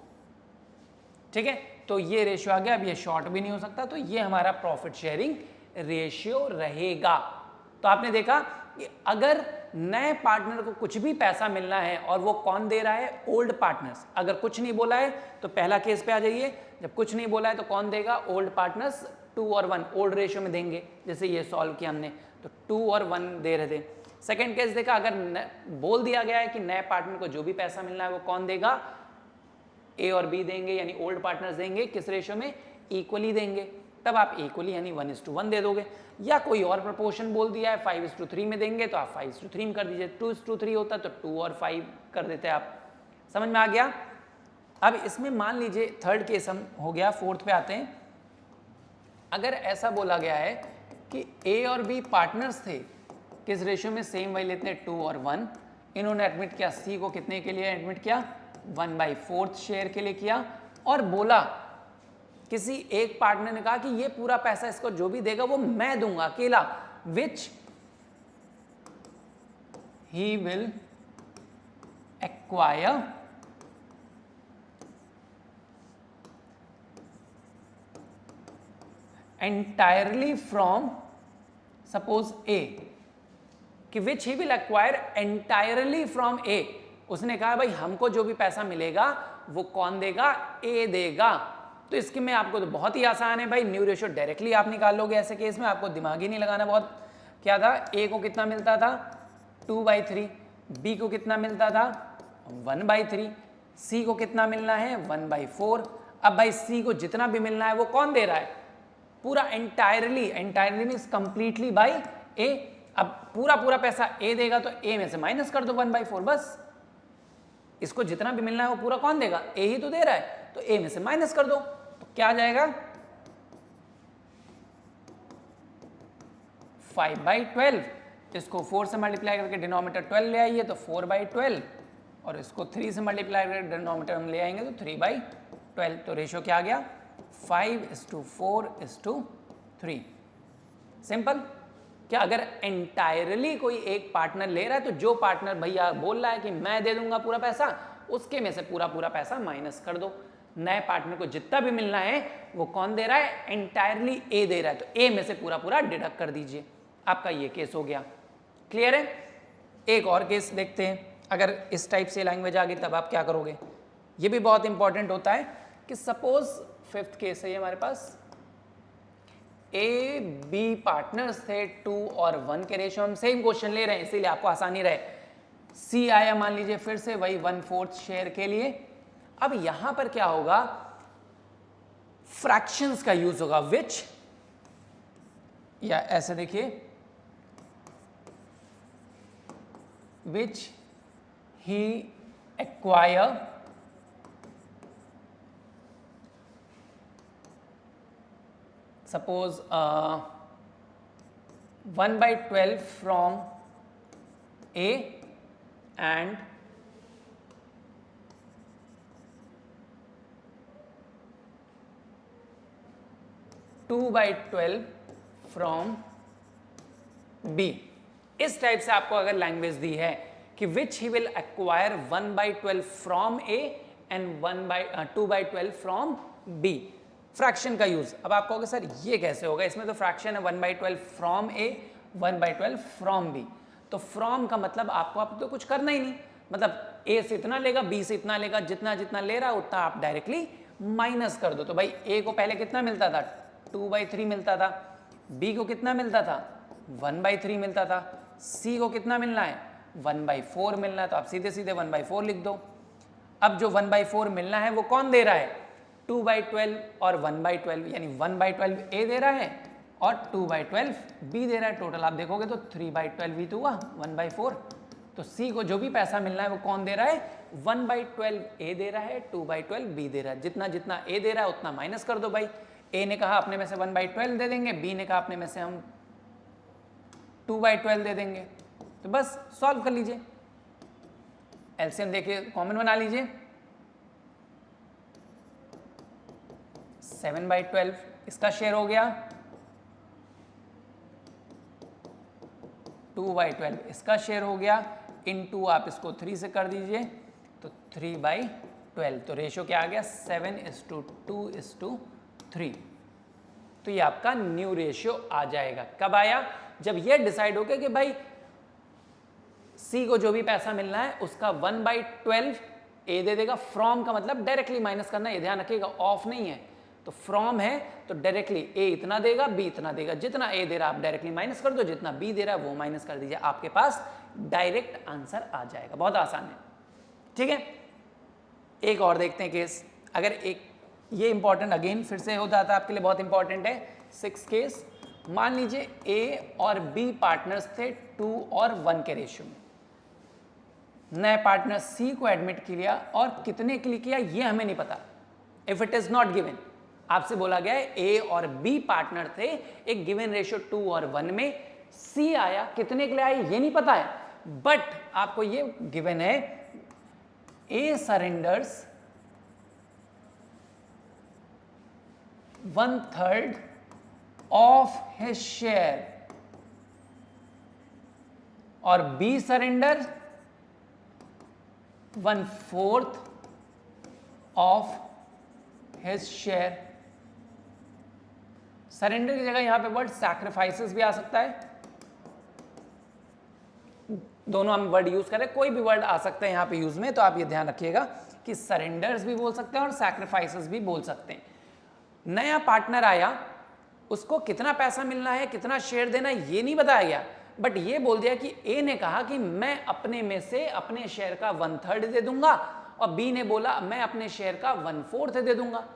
ठीक है, तो ये रेशियो आ गया। अब ये शॉर्ट भी नहीं हो सकता, तो ये हमारा प्रॉफिट शेयरिंग रेशियो रहेगा। तो आपने देखा कि अगर नए पार्टनर को कुछ भी पैसा मिलना है और वो कौन दे रहा है, ओल्ड पार्टनर्स। अगर कुछ नहीं बोला है तो पहला केस पे आ जाइए, जब कुछ नहीं बोला है तो कौन देगा, ओल्ड पार्टनर्स 2 और 1 ओल्ड रेशियो में देंगे। जैसे ये सॉल्व किया हमने तो 2 और 1 दे रहे थे। सेकेंड केस देखा, अगर बोल दिया गया है कि नए पार्टनर को जो भी पैसा मिलना है वो कौन देगा, ए और बी देंगे, यानी ओल्ड पार्टनर्स देंगे। किस रेशियो में, इक्वली देंगे। तब आप इक्वली यानी 1:1 दे दोगे। या कोई और प्रपोर्शन बोल दिया है 5:3 में देंगे तो आप 5:3 में कर दीजिए। 2:3 होता तो 2 और 5 कर देते आप। समझ में आ गया। अब इसमें मान लीजिए थर्ड केस हम हो गया, फोर्थ पे आते हैं। अगर ऐसा बोला गया है कि ए और बी पार्टनर्स थे, किस रेशियो में, सेम वही लेते हैं 2 और 1। इन्होंने एडमिट किया सी को, कितने के लिए एडमिट किया 1/4 शेयर के लिए किया। और बोला किसी एक पार्टनर ने कहा कि ये पूरा पैसा इसको जो भी देगा वो मैं दूंगा अकेला, which he will acquire entirely from suppose A, कि which he will acquire entirely from A। उसने कहा भाई हमको जो भी पैसा मिलेगा वो कौन देगा, A देगा। तो इसके में आपको तो बहुत ही आसान है भाई, न्यू रेशियो डायरेक्टली आप निकाल लोगे ऐसे केस में, आपको दिमाग ही नहीं लगाना बहुत। क्या था, A को कितना मिलता था 2/3, B को कितना मिलता था 1/3, C को कितना मिलना है 1/4। अब भाई C को जितना भी मिलना है वो कौन दे रहा है, पूरा entirely means completely by A। अब पूरा पूरा पैसा A देगा तो A में से माइनस कर दो 1/4, बस। इसको जितना भी मिलना है वो पूरा कौन देगा, A ही तो दे रहा है, तो A में से माइनस कर दो, तो क्या आ जाएगा 5/12। इसको 4 से मल्टीप्लाई करके डिनोमिनेटर 12 ले आइए तो 4/12, और इसको 3 से मल्टीप्लाई करके डिनोमिनेटर हम ले आएंगे तो 3/12। तो रेशियो क्या आ गया 5:4:3। सिंपल। क्या अगर एंटायरली कोई एक पार्टनर ले रहा है तो जो पार्टनर भैया बोल रहा है कि मैं दे दूंगा पूरा पैसा, उसके में से पूरा पूरा पैसा माइनस कर दो। नए पार्टनर को जितना भी मिलना है वो कौन दे रहा है, एंटायरली ए दे रहा है, तो ए में से पूरा पूरा डिडक्ट कर दीजिए। आपका ये केस हो गया। क्लियर है। एक और केस देखते हैं, अगर इस टाइप से लैंग्वेज आ गई तब आप क्या करोगे। ये भी बहुत इंपॉर्टेंट होता है कि सपोज 5th केस है ये हमारे पास, ए बी पार्टनर्स थे 2 और 1 के रेशियो, हम सेम क्वेश्चन ले रहे हैं इसीलिए आपको आसानी रहे। सी आया मान लीजिए फिर से वही 1/4 शेयर के लिए। अब यहां पर क्या होगा, फ्रैक्शंस का यूज होगा, विच, या ऐसे देखिए, which he acquire suppose 1/12 from A and 2/12 from B। इस टाइप से आपको अगर लैंग्वेज दी है कि which he will acquire 1/12 from A and 2/12 from B, fraction का यूज। अब आप कहोगे सर ये कैसे होगा, इसमें तो फ्रैक्शन है 1/12 फ्रॉम A 1/12 फ्रॉम B। तो फ्रॉम का मतलब आपको तो कुछ करना ही नहीं, मतलब A से इतना लेगा B से इतना लेगा, जितना जितना ले रहा है उतना आप डायरेक्टली माइनस कर दो। तो भाई A को पहले कितना मिलता था 2/3 मिलता था, B को कितना मिलता था 1/3 मिलता था, C को कितना मिलना है 1/4 मिलना है, तो आप सीधे सीधे 1/4 लिख दो। अब जो 1/4 मिलना है वो कौन दे रहा है 2/12 और 1/12, यानी 1/12 A दे रहा है और 2/12 B दे रहा है। टोटल आप देखोगे तो 3/12 भी तो हुआ 1/4। तो C को जो भी पैसा मिलना है वो कौन दे रहा है 1/12 A दे रहा है, 2/12 B दे रहा है। जितना जितना A दे रहा है उतना माइनस कर दो भाई। A ने कहा अपने में से 1/12 दे देंगे, B ने कहा अपने में से हम 2/12 दे देंगे, तो बस सॉल्व कर लीजिए। एलसीएम देखिए कॉमन बना लीजिए, 7/12 इसका शेयर हो गया, 2/12 इसका शेयर हो गया, इनटू आप इसको 3 से कर दीजिए तो 3/12। तो रेशियो क्या आ गया 7:2:3। तो ये आपका न्यू रेशियो आ जाएगा। कब आया, जब ये डिसाइड हो गया कि भाई सी को जो भी पैसा मिलना है उसका 1/12 ए दे देगा। फ्रॉम का मतलब डायरेक्टली माइनस करना, ये ध्यान रखिएगा, ऑफ नहीं है। तो फ्रॉम है तो डायरेक्टली ए इतना देगा, बी इतना देगा, जितना ए दे रहा आप डायरेक्टली माइनस कर दो, जितना बी दे रहा है वो माइनस कर दीजिए, आपके पास डायरेक्ट आंसर आ जाएगा। बहुत आसान है, ठीक है। एक और देखते हैं केस, अगर एक ये इंपॉर्टेंट अगेन फिर से हो जाता है आपके लिए, बहुत इंपॉर्टेंट है। 6 केस, मान लीजिए ए और बी पार्टनर्स थे 2 और 1 के रेशियो में। नए पार्टनर सी को एडमिट किया और कितने के लिए किया ये हमें नहीं पता, if it is not given. आपसे बोला गया है ए और बी पार्टनर थे एक गिवन रेशियो 2 और 1 में, सी आया, कितने के लिए आया ये नहीं पता है, बट आपको ये गिवन है A surrenders 1/3 of his share और B surrender 1/4 of his share. Surrender की जगह यहां पे वर्ड सैक्रिफाइसेस भी आ सकता है, दोनों हम वर्ड यूज करें, कोई भी वर्ड आ सकता है यहां पे यूज में, तो आप ये ध्यान रखिएगा कि सरेंडर्स भी बोल सकते हैं और सैक्रिफाइसेस भी बोल सकते हैं। नया पार्टनर आया, उसको कितना पैसा मिलना है, कितना शेयर देना है, ये नहीं बताया गया, बट ये बोल दिया कि ए ने कहा कि मैं अपने में से अपने शेयर का 1/3 दे दूंगा, और बी ने बोला मैं अपने शेयर का 1/4 दे दूंगा।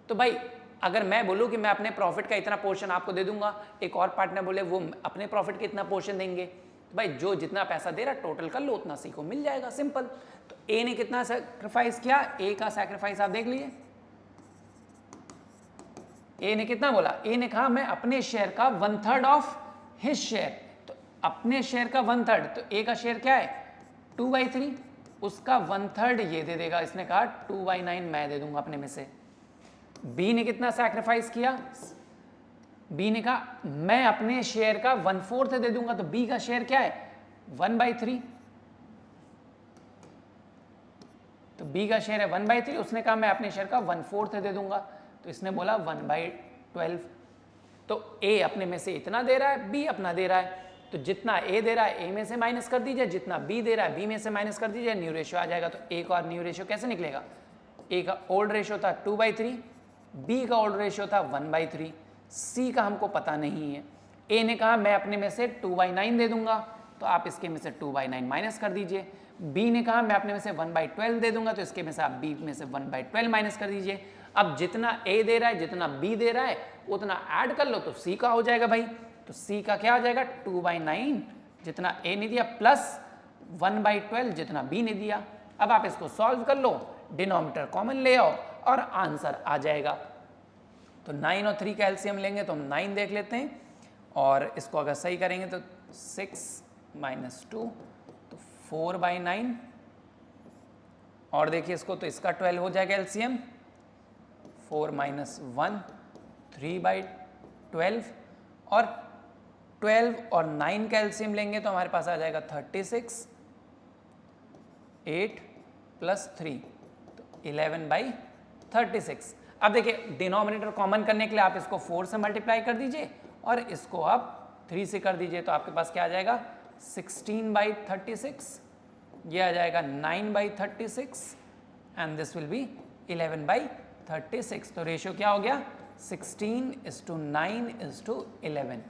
तो भाई अगर मैं बोलूं कि मैं अपने प्रॉफिट का इतना पोर्शन आपको दे दूंगा, एक और पार्टनर बोले वो अपने प्रॉफिट का इतना पोर्शन देंगे, तो भाई जो जितना पैसा दे रहा टोटल कर लो, उतना सी को मिल जाएगा, सिंपल। तो ए ने कितना सैक्रिफाइस किया, ए का सैक्रिफाइस आप देख लीजिए, ए ने कितना बोला, ए ने कहा मैं अपने शेयर का 1/3 ऑफ हिज शेयर, तो अपने शेयर का 1/3, तो ए का शेयर क्या है 2/3, उसका 1/3 ये दे देगा, इसने कहा 2/9 मैं दे दूंगा अपने में से। बी ने कितना सैक्रिफाइस किया, बी ने कहा मैं अपने शेयर का 1/4 दे दूंगा, तो बी का शेयर क्या है 1/3, तो बी का शेयर है 1/3, उसने कहा मैं अपने शेयर का 1/4 दे दूंगा, तो इसने बोला 1/12। तो ए अपने में से इतना दे रहा है, बी अपना दे रहा है, तो जितना ए दे रहा है ए में से माइनस कर दीजिए, जितना बी दे रहा है बी में से माइनस कर दीजिए, न्यू रेशियो आ जाएगा। तो ए का और न्यू रेशियो कैसे निकलेगा, ए का ओल्ड रेशियो था 2/3, बी का ओल्ड रेशियो था 1/3, सी का हमको पता नहीं है। ए ने कहा मैं अपने में से 2/9 दे दूंगा, तो आप इसके में से 2/9 माइनस कर दीजिए। बी ने कहा मैं अपने में से 1/12 दे दूंगा, तो इसके में से आप बी में से 1/12 माइनस कर दीजिए। अब जितना ए दे रहा है जितना बी दे रहा है उतना ऐड कर लो, तो सी का हो जाएगा भाई। तो सी का क्या हो जाएगा 2/9 जितना ए ने दिया, प्लस 1/12 जितना बी ने दिया। अब आप इसको सॉल्व कर लो, डिनोमिनेटर कॉमन ले आओ और आंसर आ जाएगा। तो 9 और 3 का एलसीएम लेंगे तो हम 9 देख लेते हैं, और इसको अगर सही करेंगे तो 6 - 2 तो 4/9, और देखिए इसको तो इसका 12 हो जाएगा एलसीएम, 4 - 1 3/12, और 12 और 9 का एलसीएम लेंगे तो हमारे पास आ जाएगा 36, 8 + 3 तो 11/36। अब देखिए डिनोमिनेटर कॉमन करने के लिए आप इसको 4 से मल्टीप्लाई कर दीजिए और इसको आप 3 से कर दीजिए, तो आपके पास क्या आ जाएगा 16/36, ये आ जाएगा 9/36 एंड दिस विल बी 11/36। तो रेशियो क्या हो गया 16:9:11।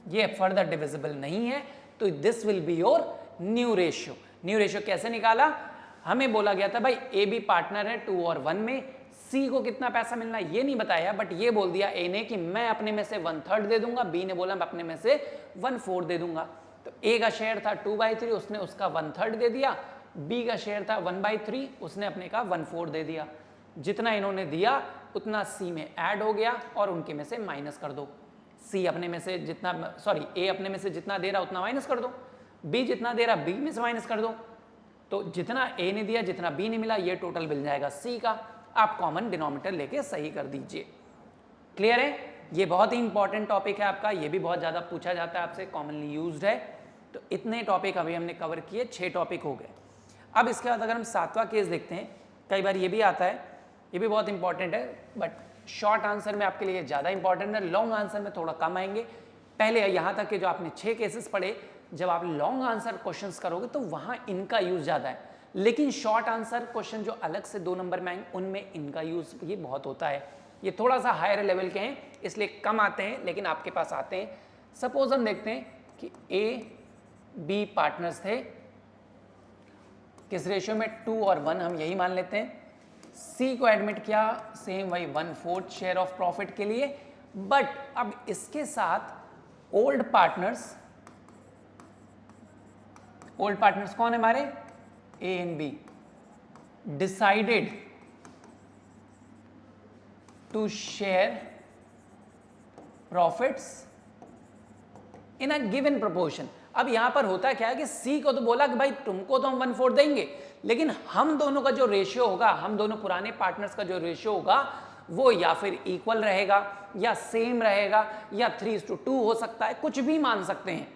ये फर्दर डिविजिबल नहीं है, तो this will be your new ratio. New ratio कैसे निकाला, हमें बोला गया था भाई ए बी पार्टनर है 2 और 1 में, सी को कितना पैसा मिलना है ये नहीं बताया, बट ये बोल दिया ए ने कि मैं अपने में से 1/3 दे दूंगा, बी ने बोला मैं अपने में से 1/4 दे दूंगा। तो ए का शेयर था 2/3, उसने उसका 1/3 दे दिया, बी का शेयर था 1/3, उसने अपने का 1/4 दे दिया। जितना इन्होंने दिया उतना सी में ऐड हो गया और उनके में से माइनस कर दो। सी अपने में से जितना, सॉरी ए अपने में से जितना दे रहा उतना माइनस कर दो, बी जितना दे रहा बी में से माइनस कर दो, तो जितना ए ने दिया जितना बी ने मिला ये टोटल मिल जाएगा सी का। आप कॉमन डिनोमिनेटर लेके सही कर दीजिए। क्लियर है, ये बहुत ही इंपॉर्टेंट टॉपिक है आपका, ये भी बहुत ज़्यादा पूछा जाता है आपसे, कॉमनली यूज्ड है। तो इतने टॉपिक अभी हमने कवर किए, 6 टॉपिक हो गए। अब इसके बाद अगर हम 7वां केस देखते हैं, कई बार ये भी आता है, ये भी बहुत इंपॉर्टेंट है, बट शॉर्ट आंसर में आपके लिए ज़्यादा इंपॉर्टेंट है, लॉन्ग आंसर में थोड़ा कम आएंगे। पहले यहाँ तक के जो आपने 6 केसेस पढ़े, जब आप लॉन्ग आंसर क्वेश्चंस करोगे तो वहाँ इनका यूज़ ज़्यादा है, लेकिन शॉर्ट आंसर क्वेश्चन जो अलग से 2 नंबर में आएंगे उनमें इनका यूज़ ये बहुत होता है। ये थोड़ा सा हायर लेवल के हैं इसलिए कम आते हैं, लेकिन आपके पास आते हैं। सपोज हम देखते हैं कि ए बी पार्टनर्स थे, किस रेशियो में 2 और 1 हम यही मान लेते हैं। सी को एडमिट किया सेम वही 1/4 शेयर ऑफ प्रॉफिट के लिए, बट अब इसके साथ ओल्ड पार्टनर्स कौन है हमारे A and B, decided to share profits in a given proportion. अब यहां पर होता क्या है कि सी को तो बोला कि भाई तुमको तो हम 1/4 देंगे, लेकिन हम दोनों का जो रेशियो होगा, हम दोनों पुराने पार्टनर्स का जो रेशियो होगा वो या फिर इक्वल रहेगा या सेम रहेगा या 3:2 हो सकता है, कुछ भी मान सकते हैं।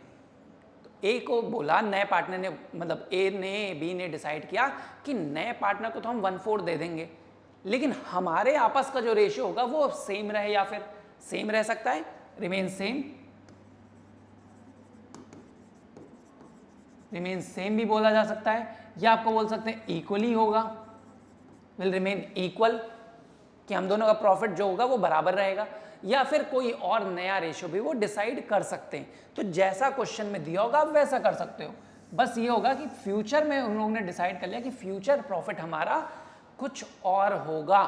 तो ए को बोला, नए पार्टनर ने, मतलब ए ने बी ने डिसाइड किया कि नए पार्टनर को तो हम 1/4 दे देंगे, लेकिन हमारे आपस का जो रेशियो होगा वो सेम रहे, या फिर सेम रह सकता है, रिमेन सेम, रिमेन सेम भी बोला जा सकता है, या आपको बोल सकते हैं इक्वली होगा, विल रिमेन इक्वल, कि हम दोनों का प्रॉफिट जो होगा वो बराबर रहेगा, या फिर कोई और नया रेशियो भी वो डिसाइड कर सकते हैं। तो जैसा क्वेश्चन में दिया होगा आप वैसा कर सकते हो, बस ये होगा कि फ्यूचर में उन लोगों ने डिसाइड कर लिया कि फ्यूचर प्रॉफिट हमारा कुछ और होगा।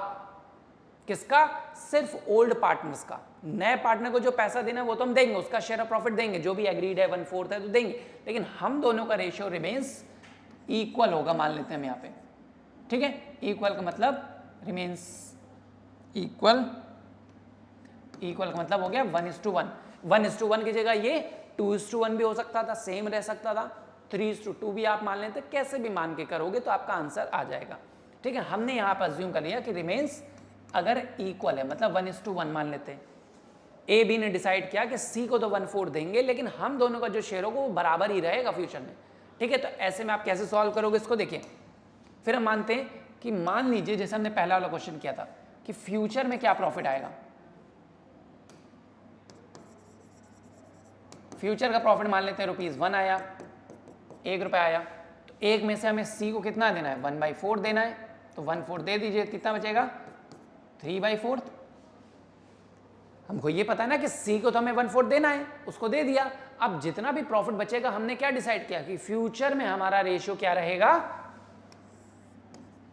किसका? सिर्फ ओल्ड पार्टनर्स का। नए पार्टनर को जो पैसा देना है वो तो हम देंगे, उसका शेयर ऑफ प्रॉफिट देंगे, जो भी एग्रीड है 1/4 है तो देंगे, लेकिन हम दोनों का रेशियो रिमेन्स इक्वल होगा, मान लेते हैं हम यहाँ पे, ठीक है। इक्वल का मतलब रिमेन्स इक्वल, इक्वल का मतलब हो गया 1:1, 1:1 की जगह ये 2:1 भी हो सकता था, सेम रह सकता था, 3:2 भी आप मान लेते, कैसे भी मान के करोगे तो आपका आंसर आ जाएगा, ठीक है। हमने यहाँ पर अज्यूम कर लिया कि रिमेन्स अगर इक्वल है, मतलब 1:1 मान लेते हैं। ए बी ने डिसाइड किया कि सी को तो 1/4 देंगे, लेकिन हम दोनों का जो शेयर होगा वो बराबर ही रहेगा फ्यूचर में, ठीक है। तो ऐसे में आप कैसे सॉल्व करोगे इसको, देखिए। फिर हम मानते हैं कि मान लीजिए जैसे हमने पहला वाला क्वेश्चन किया था कि फ्यूचर में क्या प्रॉफिट आएगा, फ्यूचर का प्रॉफिट मान लेते हैं ₹1 आया, ₹1 आया, तो एक में से हमें सी को कितना देना है, 1/4 देना है, तो 1/4 दे दीजिए, कितना बचेगा 3/4। हमको ये पता है ना कि सी को तो हमें 1/4 देना है, उसको दे दिया। अब जितना भी प्रॉफिट बचेगा हमने क्या डिसाइड किया कि फ्यूचर में हमारा रेशियो क्या रहेगा,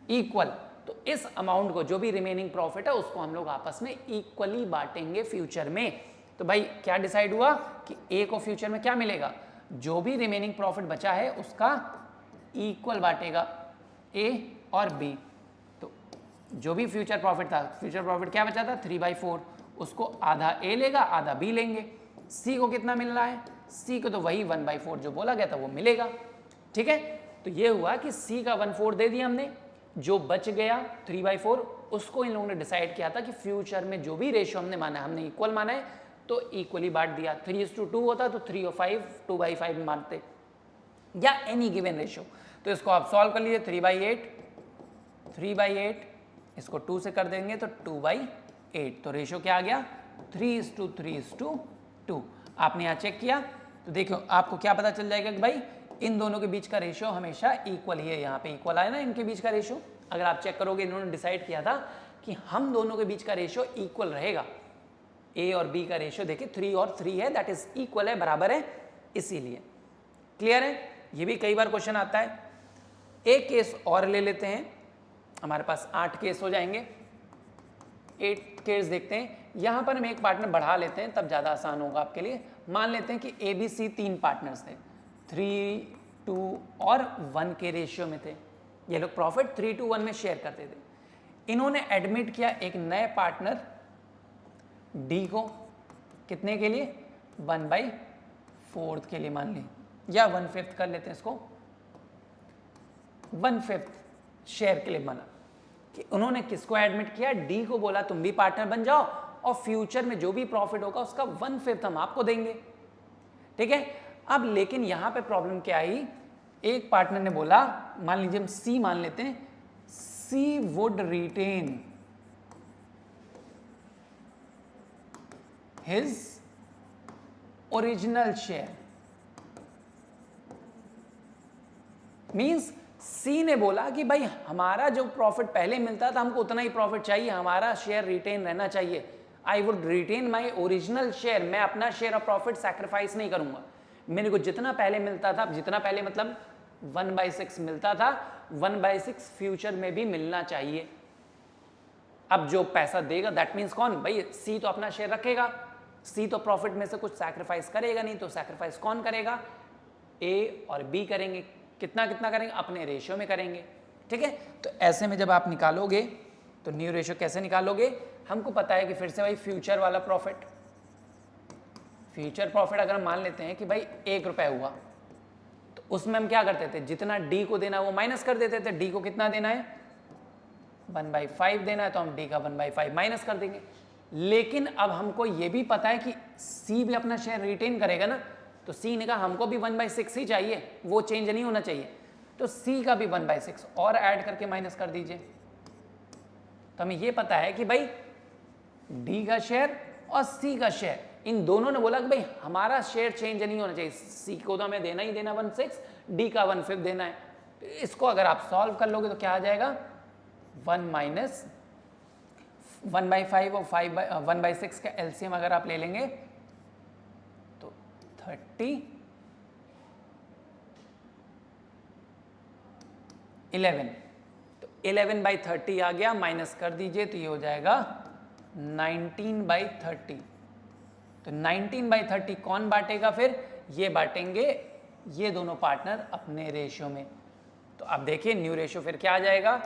इक्वल। तो इस अमाउंट को, जो भी रिमेनिंग प्रॉफिट है, उसको हम लोग आपस में इक्वली बांटेंगे फ्यूचर में। तो भाई क्या डिसाइड हुआ कि ए को फ्यूचर में क्या मिलेगा, जो भी रिमेनिंग प्रॉफिट बचा है उसका इक्वल बांटेगा ए और बी। तो जो भी फ्यूचर प्रॉफिट था, फ्यूचर प्रॉफिट क्या बचा था 3/4, उसको आधा ए लेगा आधा बी लेंगे। सी को कितना मिल रहा है, सी को तो वही 1/4 जो बोला गया था वो मिलेगा, ठीक है। तो ये हुआ कि सी का 1/4 दे दिया हमने, जो बच गया 3/4 उसको इन लोगों ने डिसाइड किया था कि फ्यूचर में जो भी रेशियो हमने माना है, हमने इक्वल माना है तो इक्वली बांट दिया। 3:2 होता तो 3 और 5 2/5 मानते, या एनी गिवन रेशियो। तो इसको आप सॉल्व कर लीजिए, 3/8 इसको 2 से कर देंगे तो 2/8, तो रेशियो क्या आ गया 3:3:2। आपने यहाँ चेक किया तो देखो आपको क्या पता चल जाएगा कि भाई इन दोनों के बीच का रेशियो हमेशा इक्वल ही है। यहाँ पे इक्वल आया ना इनके बीच का रेशियो, अगर आप चेक करोगे इन्होंने डिसाइड किया था कि हम दोनों के बीच का रेशियो इक्वल रहेगा। ए और बी का रेशियो देखिए 3 और 3 है, दैट इज इक्वल है, बराबर है, इसीलिए। क्लियर है, ये भी कई बार क्वेश्चन आता है। एक केस और ले लेते हैं, हमारे पास 8 केस हो जाएंगे, 8 केस देखते हैं। यहाँ पर हम एक पार्टनर बढ़ा लेते हैं तब ज़्यादा आसान होगा आपके लिए। मान लेते हैं कि ए बी सी 3 पार्टनर्स थे, 3, 2 और 1 के रेशियो में थे। ये लोग प्रॉफिट 3:1 में शेयर करते थे। इन्होंने एडमिट किया एक नए पार्टनर डी को, कितने के लिए 1/4 के लिए मान लें, या 1/5 कर लेते हैं इसको, 1/5 शेयर के लिए माना कि उन्होंने किसको एडमिट किया, डी को बोला तुम भी पार्टनर बन जाओ और फ्यूचर में जो भी प्रॉफिट होगा उसका 1/5 हम आपको देंगे, ठीक है। अब लेकिन यहां पे प्रॉब्लम क्या आई, एक पार्टनर ने बोला, मान लीजिए हम सी मान लेते हैं, C would retain his original share. Means C ने बोला कि भाई हमारा जो प्रॉफिट पहले मिलता था हमको उतना ही प्रॉफिट चाहिए, हमारा शेयर रिटेन रहना चाहिए। I would retain my original share, मैं अपना शेयर ऑफ प्रॉफिट सैक्रिफाइस नहीं करूंगा। मेरे को जितना पहले मिलता था, जितना पहले मतलब 1/6 मिलता था, 1/6 फ्यूचर में भी मिलना चाहिए। अब जो पैसा देगा दैट मीन्स कौन, भाई सी तो अपना शेयर रखेगा, सी तो प्रॉफिट में से कुछ सैक्रिफाइस करेगा नहीं, तो सैक्रिफाइस कौन करेगा, ए और बी करेंगे। कितना कितना करेंगे, अपने रेशियो में करेंगे, ठीक है। तो ऐसे में जब आप निकालोगे तो न्यू रेशियो कैसे निकालोगे, हमको पता है कि फिर से भाई फ्यूचर वाला प्रॉफिट, फ्यूचर प्रॉफिट अगर हम मान लेते हैं कि भाई ₹1 हुआ तो उसमें हम क्या करते थे, जितना डी को देना है वो माइनस कर देते थे। डी को कितना देना है 1/5 देना है, तो हम डी का 1/5 माइनस कर देंगे। लेकिन अब हमको ये भी पता है कि सी भी अपना शेयर रिटेन करेगा ना, तो सी ने कहा हमको भी 1/6 ही चाहिए, वो चेंज नहीं होना चाहिए, तो सी का भी 1/6 और ऐड करके माइनस कर दीजिए। तो हमें ये पता है कि भाई डी का शेयर और सी का शेयर, इन दोनों ने बोला कि भाई हमारा शेयर चेंज नहीं होना चाहिए, सी को तो हमें देना ही देना 1/6, डी का 1/5 देना है। तो इसको अगर आप सॉल्व कर लोगे तो क्या आ जाएगा, 1 माइनस 1/5 और 1/6 का एलसीएम अगर आप ले लेंगे तो 30, 11, तो 11/30 आ गया, माइनस कर दीजिए तो ये हो जाएगा 19/30। तो 19/30 कौन बांटेगा, फिर ये बांटेंगे ये दोनों पार्टनर अपने रेशियो में। तो अब देखिए न्यू रेशियो फिर क्या आ जाएगा,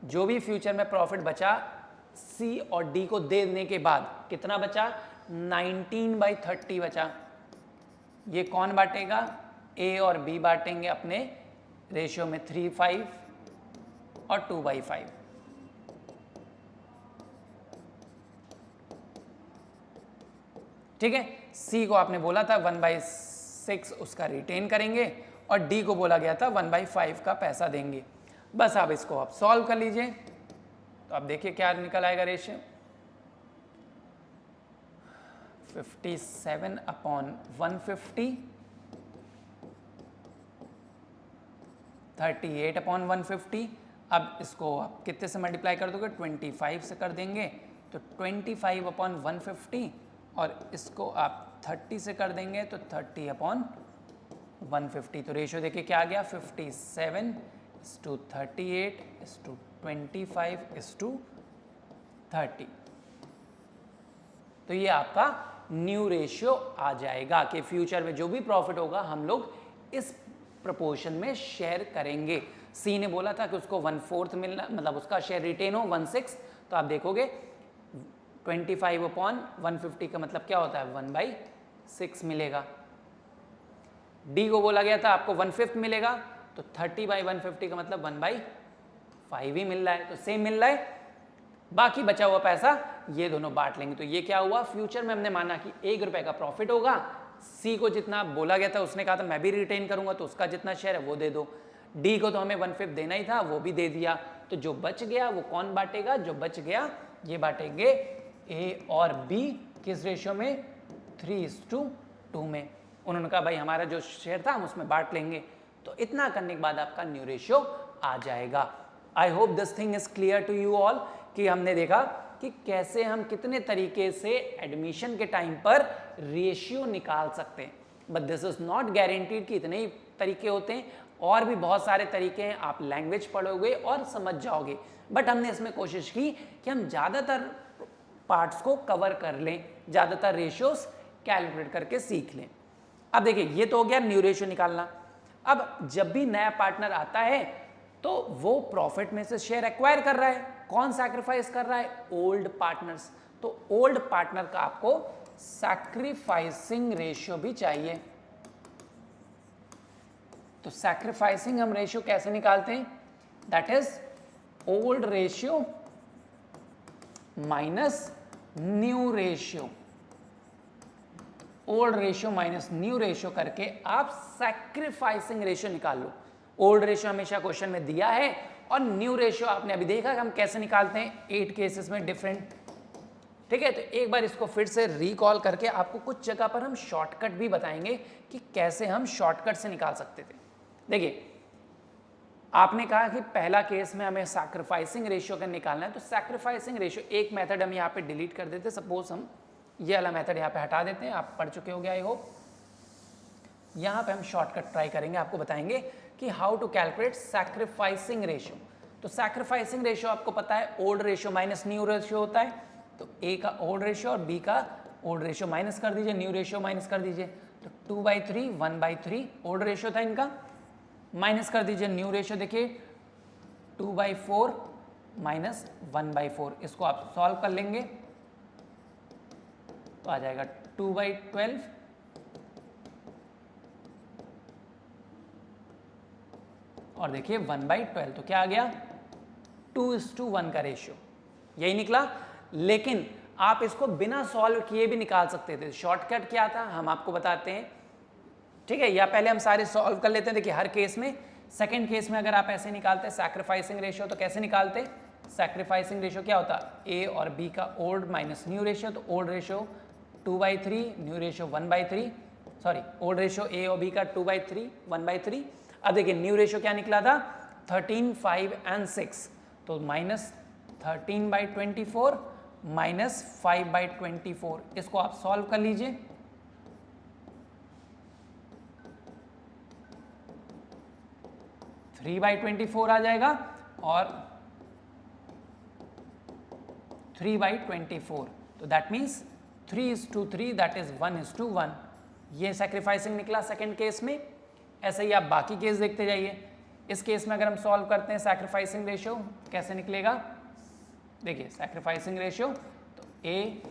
जो भी फ्यूचर में प्रॉफिट बचा सी और डी को दे देने के बाद कितना बचा, 19/30 बचा। ये कौन बांटेगा, ए और बी बांटेंगे अपने रेशियो में 3/5 और 2/5। ठीक है, सी को आपने बोला था 1/6 उसका रिटेन करेंगे और डी को बोला गया था 1/5 का पैसा देंगे। बस आप इसको आप सॉल्व कर लीजिए तो आप देखिए क्या निकल आएगा रेशियो, 57/150, 38/150। अब इसको आप कितने से मल्टीप्लाई कर दोगे, 25 से कर देंगे तो 25/150, और इसको आप 30 से कर देंगे तो 30/150। तो रेशियो देखिए क्या आ गया, 57:38:25:30। तो ये आपका न्यू रेशियो आ जाएगा कि फ्यूचर में जो भी प्रॉफिट होगा हम लोग इस प्रपोर्शन में शेयर करेंगे। सी ने बोला था कि उसको 1/4 मिलना, मतलब उसका शेयर रिटेन हो 1/6, तो आप देखोगे 25/150 का मतलब क्या होता है, 1/6 मिलेगा। डी को बोला गया था आपको 1/5 मिलेगा, तो 30/150 का मतलब 1/5 ही मिल रहा है, तो सेम मिल रहा है। बाकी बचा हुआ पैसा ये दोनों बांट लेंगे। तो ये क्या हुआ, फ्यूचर में हमने माना कि 1 रुपए का प्रॉफिट होगा, सी को जितना बोला गया था उसने कहा था मैं भी रिटेन करूंगा, तो उसका जितना शेयर है वो दे दो। डी को तो हमें 1/5 देना ही था, वो भी दे दिया। तो जो बच गया वो कौन बांटेगा, जो बच गया ये बांटेंगे ए और बी, किस रेशियो में, 3:2 में। उन्होंने कहा भाई हमारा जो शेयर था हम उसमें बांट लेंगे। तो इतना करने के बाद आपका न्यू रेशियो आ जाएगा। I hope this thing is clear to you all, कि हमने देखा कि कैसे हम कितने तरीके से एडमिशन के टाइम पर रेशियो निकाल सकते हैं। But this is not guaranteed कि इतने ही तरीके होते हैं, और भी बहुत सारे तरीके हैं, आप लैंग्वेज पढ़ोगे और समझ जाओगे। बट हमने इसमें कोशिश की कि हम ज़्यादातर पार्ट्स को कवर कर लें, ज़्यादातर रेशियोस कैलकुलेट करके सीख लें। अब देखिए ये तो हो गया न्यू रेशियो निकालना। अब जब भी नया पार्टनर आता है तो वो प्रॉफिट में से शेयर एक्वायर कर रहा है, कौन सैक्रिफाइस कर रहा है, ओल्ड पार्टनर्स। तो ओल्ड पार्टनर का आपको सैक्रिफाइसिंग रेशियो भी चाहिए। तो सैक्रिफाइसिंग हम रेशियो कैसे निकालते हैं, that is old ratio minus new ratio. Old ratio minus new ratio करके आप सैक्रिफाइसिंग रेशियो निकाल लो। ओल्ड रेशियो हमेशा क्वेश्चन में दिया है, और न्यू रेशियो आपने अभी देखा कि हम कैसे निकालते हैं 8 केसेस में डिफरेंट। ठीक है, तो एक बार इसको फिर से रिकॉल करके आपको कुछ जगह पर हम शॉर्टकट भी बताएंगे कि कैसे हम शॉर्टकट से निकाल सकते थे। देखिए आपने कहा कि पहला केस में हमें सैक्रिफाइसिंग रेशियो का निकालना है, तो सैक्रिफाइसिंग रेशियो एक मेथड हम यहाँ पे डिलीट कर देते। सपोज हम ये वाला मेथड यहाँ पे हटा देते हैं, आप पढ़ चुके होंगे आई होप। यहाँ पे हम शॉर्टकट ट्राई करेंगे, आपको बताएंगे कि how to calculate sacrificing ratio. तो सैक्रिफाइसिंग रेशियो आपको पता है old ratio minus new ratio होता है। तो ए का ओल्ड रेशियो और बी का ओल्ड रेशियो माइनस कर दीजिए, न्यू रेशियो माइनस कर दीजिए। तो 2/3 1/3 ओल्ड रेशियो था इनका, माइनस कर दीजिए न्यू रेशियो, देखिए 2/4 माइनस 1/4। इसको आप सॉल्व कर लेंगे तो आ जाएगा 2/12 और देखिए 1/12। तो क्या आ गया, 2:1 का रेशियो, यही निकला। लेकिन आप इसको बिना सॉल्व किए भी निकाल सकते थे। शॉर्टकट क्या था हम आपको बताते हैं। ठीक है, या पहले हम सारे सॉल्व कर लेते हैं। देखिए हर केस में, सेकंड केस में अगर आप ऐसे निकालते हैं सैक्रिफाइसिंग रेशियो, तो कैसे निकालते? सैक्रिफाइसिंग रेशियो क्या होता है? ए और बी का ओल्ड माइनस न्यू रेशियो, तो old ratio 2/3, new ratio 1/3, sorry old ratio A और बी का 2/3 1/3। अब देखिए न्यू रेशियो क्या निकला था? 13, 5 एंड 6, तो -13/24 -5/24, इसको आप सॉल्व कर लीजिए। थ्री बाई 24 आ जाएगा और 3/24, तो दैट मीन्स 3:3, दैट इज 1:1। ये सैक्रिफाइसिंग निकला सेकंड केस में। ऐसे ही आप बाकी केस देखते जाइए। इस केस में अगर हम सॉल्व करते हैं सैक्रिफाइसिंग रेशियो, कैसे निकलेगा? देखिए सैक्रिफाइसिंग रेशियो, तो ए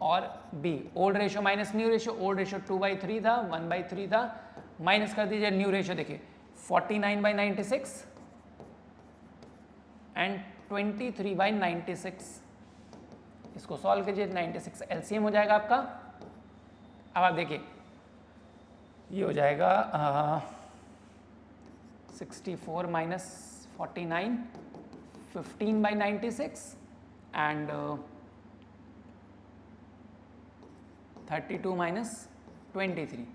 और B, old ratio minus new ratio, old ratio 2/3 था, 1/3 था, माइनस कर दीजिए न्यू रेशियो, देखिए 49/96 एंड 23/96, इसको सॉल्व कीजिए, 96 एलसीएम हो जाएगा आपका। अब आप देखिए ये हो जाएगा 64 माइनस 49, 15/96 एंड 32 माइनस 23,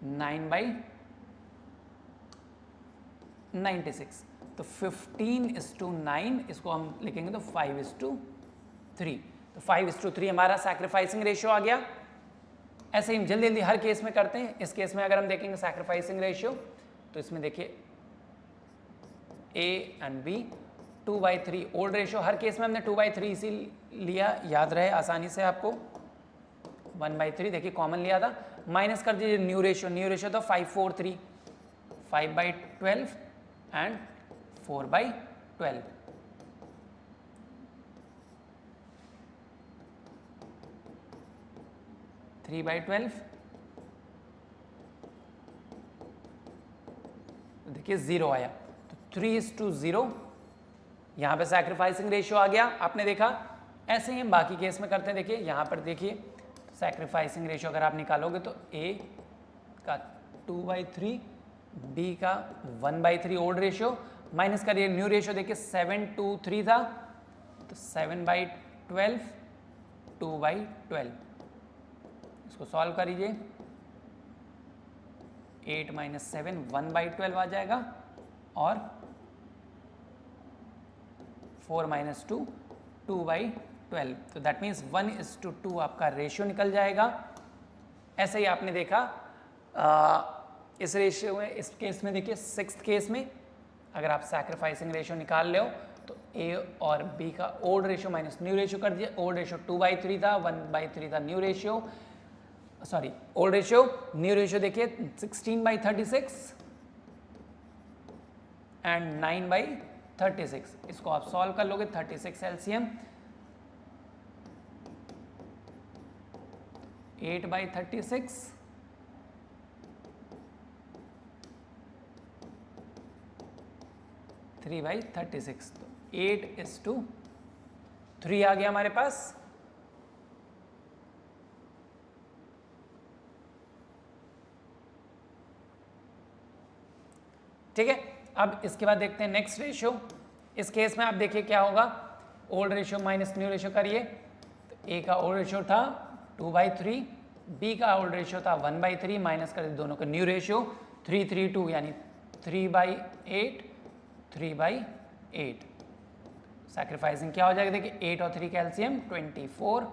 9/96, तो 15:9, इसको हम लिखेंगे तो 5:3, तो 5:3 हमारा सैक्रिफाइसिंग रेशियो आ गया। ऐसे ही हम जल्दी जल्दी हर केस में करते हैं। इस केस में अगर हम देखेंगे सैक्रिफाइसिंग रेशियो, तो इसमें देखिए A and B 2/3, old ratio, हर केस में हमने 2/3 इसी लिया, याद रहे आसानी से आपको। 1/3 देखिए कॉमन लिया था, माइनस कर दीजिए न्यू रेशियो, न्यू रेशियो था 5/4/3, 5/12 एंड 4/12, थ्री बाई 12, देखिए 0 आया, तो 3:0, यहाँ पे सैक्रिफाइसिंग रेशियो आ गया, आपने देखा। ऐसे ही हम बाकी केस में करते हैं। देखिए यहाँ पर देखिए सैक्रिफाइसिंग रेशियो अगर आप निकालोगे तो ए का 2/3, बी का 1/3 ओल्ड रेशियो, माइनस करिए न्यू रेशियो, देखिए 7/2/3 था, तो 7/12, 2/12, इसको सॉल्व करिए, 8 - 7, 1/12 आ जाएगा, और 4 - 2, 2/12, तो दैट मीन्स 1:2 आपका रेशियो निकल जाएगा। ऐसे ही आपने देखा इस रेशियो में, इस केस में देखिए सिक्स्थ केस में अगर आप सैक्रिफाइसिंग रेशियो निकाल ले हो, तो ए और बी का old ratio minus new ratio कर दिया। ओल्ड रेशियो 2/3 था, 1/3 था new ratio, sorry old ratio, new ratio देखिए 16/36 एंड 9/36, इसको आप सॉल्व कर लोगे, 36 एलसीएम, 8/36, 3/36, तो 8:3 आ गया हमारे पास। ठीक है, अब इसके बाद देखते हैं नेक्स्ट रेशियो। इस केस में आप देखिए क्या होगा, old ratio minus new ratio करिए, तो ए का ओल्ड रेशियो था 2/3, बी का ओल्ड रेशियो था 1/3, माइनस कर दोनों का न्यू रेशियो 3/3/2, यानी 3/8, 3/8, सैक्रिफाइसिंग क्या हो जाएगा? देखिए 8 और 3 कैल्शियम 24,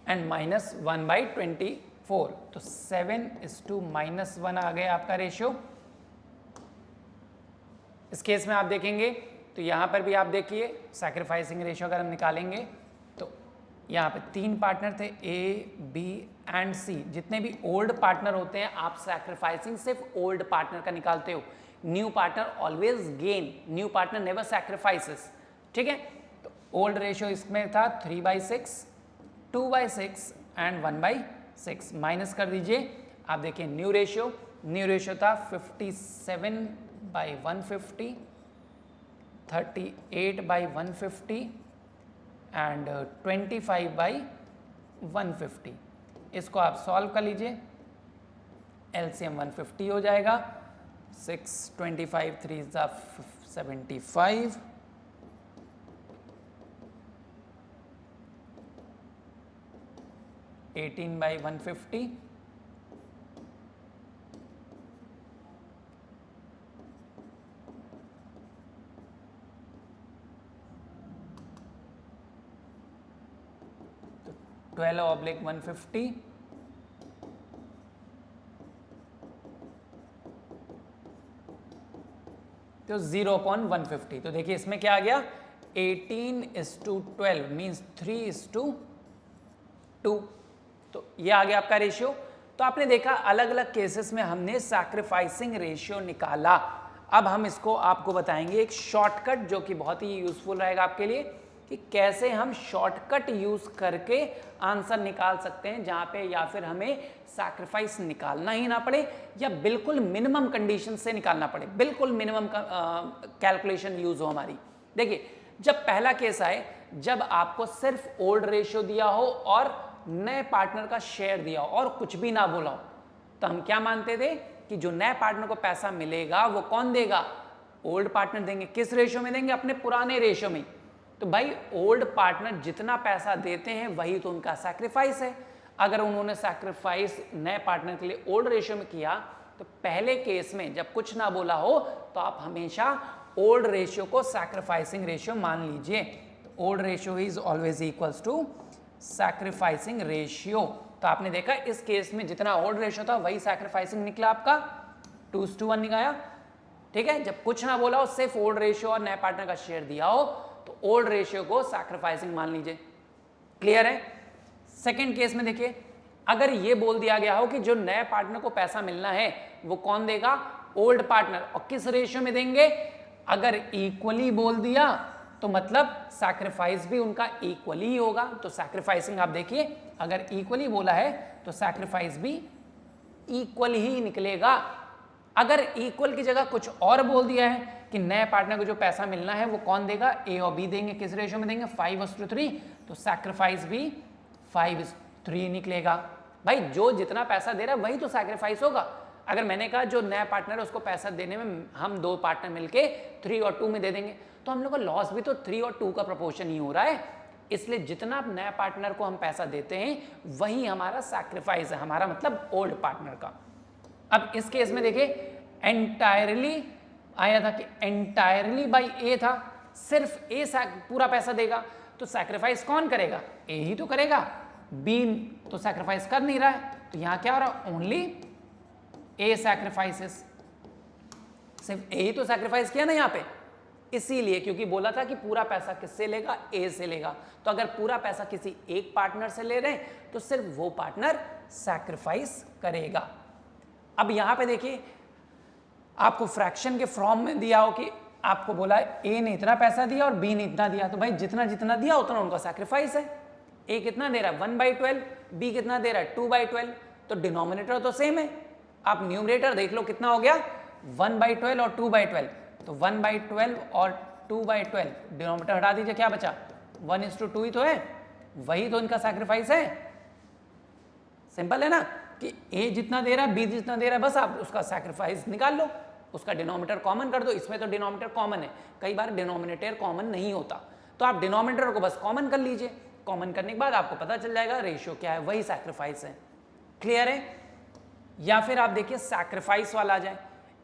एंड -1/24, तो 7:-1 आ गया आपका रेशियो। इस केस में आप देखेंगे तो यहाँ पर भी आप देखिए सैक्रिफाइसिंग रेशियो अगर हम निकालेंगे तो यहाँ पे 3 पार्टनर थे, ए बी एंड सी। जितने भी ओल्ड पार्टनर होते हैं आप सैक्रिफाइसिंग सिर्फ ओल्ड पार्टनर का निकालते हो, new partner always gain, new partner never sacrifices. ठीक है, तो ओल्ड रेशियो इसमें था 3/6, 2/6 एंड 1/6, माइनस कर दीजिए आप देखिए न्यू रेशियो था 57/150, 38/150 एंड 25/150। इसको आप सॉल्व कर लीजिए, एलसीएम 150 हो जाएगा। 6 25 3 75, 18/150, तो 12/150, तो 0/150। तो देखिए इसमें क्या आ गया, 18:12 मीन्स 3:2। तो ये आ गया आपका रेशियो। तो आपने देखा अलग अलग केसेस में हमने सैक्रिफाइसिंग रेशियो निकाला। अब हम इसको आपको बताएंगे एक शॉर्टकट जो कि बहुत ही यूजफुल रहेगा आपके लिए, कि कैसे हम शॉर्टकट यूज करके आंसर निकाल सकते हैं जहां पे या फिर हमें सैक्रिफाइस निकालना ही ना पड़े या बिल्कुल मिनिमम कंडीशन से निकालना पड़े, बिल्कुल मिनिमम कैलकुलेशन यूज हो हमारी। देखिए जब पहला केस आए, जब आपको सिर्फ ओल्ड रेशियो दिया हो और नए पार्टनर का शेयर दिया हो और कुछ भी ना बोला हो, तो हम क्या मानते थे कि जो नए पार्टनर को पैसा मिलेगा वो कौन देगा, ओल्ड पार्टनर देंगे। किस रेशियो में देंगे, अपने पुराने रेशियो में। तो भाई ओल्ड पार्टनर जितना पैसा देते हैं वही तो उनका सैक्रिफाइस है। अगर उन्होंने सैक्रिफाइस नए पार्टनर के लिए ओल्ड रेशियो में किया, तो पहले केस में जब कुछ ना बोला हो तो आप हमेशा ओल्ड रेशियो को सैक्रिफाइसिंग रेशियो मान लीजिए। Old ratio is always equals to sacrificing ratio. तो आपने देखा इस केस में जितना ओल्ड रेशियो था वही सैक्रिफाइसिंग निकला आपका, 2:1 निकाला। ठीक है, जब कुछ ना बोला हो, सिर्फ ओल्ड रेशियो और नए पार्टनर का शेयर दिया हो, तो ओल्ड रेशियो को सैक्रिफाइसिंग मान लीजिए। क्लियर है। सेकंड केस में देखिए, अगर ये बोल दिया गया हो कि जो नए पार्टनर को पैसा मिलना है वो कौन देगा, ओल्ड पार्टनर, और किस रेशियो में देंगे, अगर इक्वली बोल दिया तो मतलब सैक्रिफाइस भी उनका इक्वली ही होगा। तो सैक्रिफाइसिंग आप देखिए, अगर इक्वली बोला है तो सैक्रिफाइस भी इक्वल ही निकलेगा। अगर इक्वल की जगह कुछ और बोल दिया है कि नए पार्टनर को जो पैसा मिलना है वो कौन देगा, ए और बी देंगे। किस रेशियो में देंगे, 5:3, तो सैक्रिफाइस भी 5:3 निकलेगा। भाई जो जितना पैसा दे रहा है वही तो सैक्रिफाइस होगा। अगर मैंने कहा जो नया पार्टनर है उसको पैसा देने में हम दो पार्टनर मिलके 3 और 2 में दे देंगे, तो हम लोग का लॉस भी तो 3 और 2 का प्रोपोर्शन ही हो रहा है। इसलिए जितना नया पार्टनर को हम पैसा देते हैं वही हमारा सैक्रिफाइस है, हमारा मतलब ओल्ड पार्टनर का। अब इस केस में देखिए एंटायरली आया था कि एंटायरली बाई ए था, सिर्फ ए पूरा पैसा देगा, तो सैक्रिफाइस कौन करेगा, ए ही तो करेगा। बी तो सैक्रिफाइस कर नहीं रहा है, तो यहां क्या हो रहा है, ओनली ए सैक्रिफाइसेस, सिर्फ ए ही तो सैक्रिफाइस किया ना यहाँ पे। इसीलिए क्योंकि बोला था कि पूरा पैसा किससे लेगा, ए से लेगा। तो अगर पूरा पैसा किसी एक पार्टनर से ले रहे हैं तो सिर्फ वो पार्टनर सैक्रिफाइस करेगा। अब यहां पे देखिए आपको फ्रैक्शन के फॉर्म में दिया हो कि आपको बोला ए ने इतना पैसा दिया और बी ने इतना दिया, तो भाई जितना जितना दिया उतना उनका सैक्रिफाइस है। ए कितना दे रहा है 1/12, बी कितना दे रहा है 2/12, तो डिनोमिनेटर तो सेम है। आप न्यूमरेटर देख लो कितना हो गया, 1/12 और 2/12, तो 1/12 और 2/12, डिनोमिनेटर हटा दीजिए, क्या बचा, 1:2 ही तो है, वही तो इनका सैक्रिफाइस है। सिंपल है ना, कि ए जितना दे रहा है बी जितना दे रहा है, बस आप उसका सैक्रिफाइस निकाल लो, उसका डिनोमिनेटर कॉमन कर दो। इसमें तो डिनोमिनेटर कॉमन है, कई बार डिनोमिनेटर कॉमन नहीं होता, तो आप डिनोमिनेटर को बस कॉमन कर लीजिए। कॉमन करने के बाद आपको पता चल जाएगा रेशियो क्या है, वही सैक्रिफाइस है। क्लियर है। या फिर आप देखिए सैक्रिफाइस वाला आ जाए,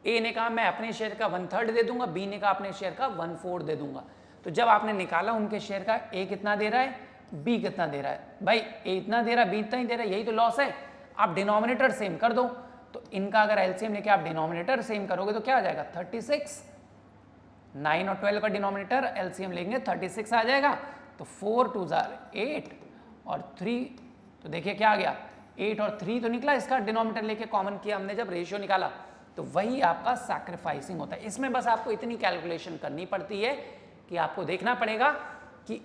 ए ने कहा मैं अपने शेयर का 1/3 दे दूंगा, बी ने कहा अपने शेयर का 1/4 दे दूंगा। तो जब आपने निकाला उनके शेयर का, ए कितना दे रहा है, बी कितना दे रहा है, भाई ए इतना दे रहा है बी इतना ही दे रहा है, यही तो लॉस है। आप डिनोमिनेटर सेम कर दो, तो इनका अगर एलसीएम लेके आप डिनोमिनेटर सेम करोगे तो क्या आ जाएगा, 36। 9 और 12 का डिनोमिनेटर एलसीएम लेंगे 36 आ जाएगा, तो 4 2 8 और 3, तो देखिए क्या आ गया, 8 और 3 तो निकला। इसका डिनोमिनेटर लेके कॉमन किया हमने जब रेशियो निकाला, तो वही आपका सैक्रिफाइसिंग होता है। इसमें बस आपको इतनी कैलकुलेशन करनी पड़ती है कि आपको देखना पड़ेगा कि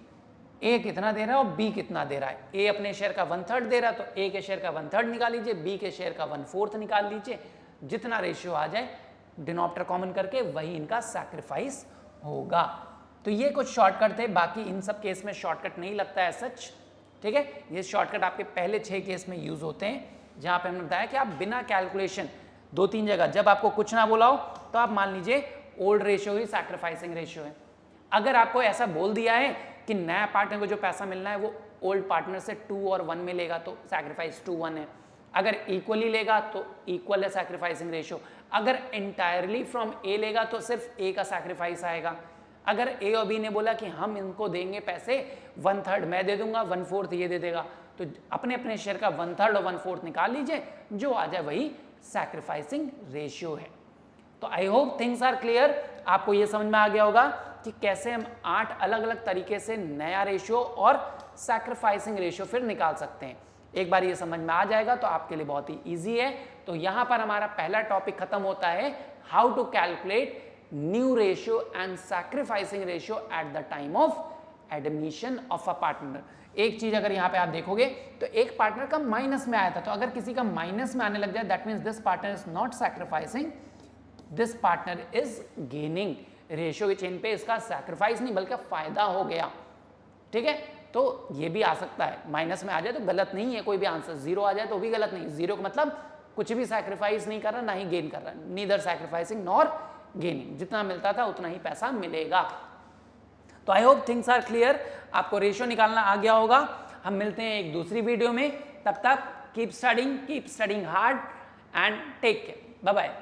ए कितना दे रहा है और बी कितना दे रहा है। ए अपने शेयर का 1/3 दे रहा है तो ए के शेयर का 1/3 निकाल लीजिए, बी के शेयर का 1/4 निकाल लीजिए। जितना रेशियो आ जाए डिनोमिनेटर कॉमन करके वही इनका सैक्रिफाइस होगा। तो ये कुछ शॉर्टकट थे, बाकी इन सब केस में शॉर्टकट नहीं लगता है सच, ठीक है। ये शॉर्टकट आपके पहले 6 केस में यूज होते हैं, जहां पे हमने बताया कि आप बिना कैलकुलेशन 2-3 जगह जब आपको कुछ ना बोला हो तो आप मान लीजिए ओल्ड रेशियो ही सैक्रिफाइसिंग रेशियो है। अगर आपको ऐसा बोल दिया है कि नया पार्टनर को जो पैसा मिलना है वो ओल्ड पार्टनर से 2 और 1 में लेगा तो सैक्रिफाइस 2-1 है। अगर इक्वली लेगा तो इक्वल है सैक्रिफाइसिंग रेशियो। अगर एंटायरली फ्रॉम ए लेगा तो सिर्फ ए का सैक्रिफाइस आएगा। अगर ए और बी ने बोला कि हम इनको देंगे पैसे 1/3 मैं दे दूंगा, 1/4 ये दे देगा, तो अपने अपने शेयर का 1/3 और 1/4 निकाल लीजिए, जो आ जाए वही सैक्रिफाइसिंग रेशियो है। तो I hope things are clear. आपको ये समझ में आ गया होगा कि कैसे हम 8 अलग अलग तरीके से नया रेशियो और सैक्रिफाइसिंग रेशियो फिर निकाल सकते हैं। एक बार ये समझ में आ जाएगा तो आपके लिए बहुत ही ईजी है। तो यहां पर हमारा पहला टॉपिक खत्म होता है, how to calculate new ratio and sacrificing ratio at the time of admission of a partner. एक चीज अगर यहां पे आप देखोगे तो एक पार्टनर का माइनस में आया था, तो अगर किसी का माइनस में आने लग जाए that means this partner is not sacrificing, this partner is gaining. Ratio की चेन पे इसका सैक्रिफाइस नहीं बल्कि फायदा हो गया, ठीक है। तो ये भी आ सकता है, माइनस में आ जाए तो गलत नहीं है कोई भी आंसर, 0 आ जाए तो भी गलत नहीं। 0 का मतलब कुछ भी सैक्रिफाइस नहीं कर रहा, ना ही गेन कर रहा, नीदर सैक्रिफाइसिंग नॉर गेनिंग। जितना मिलता था उतना ही पैसा मिलेगा। तो I hope things are clear, आपको रेशियो निकालना आ गया होगा। हम मिलते हैं एक दूसरी वीडियो में, तब तक keep studying hard and take care, bye bye.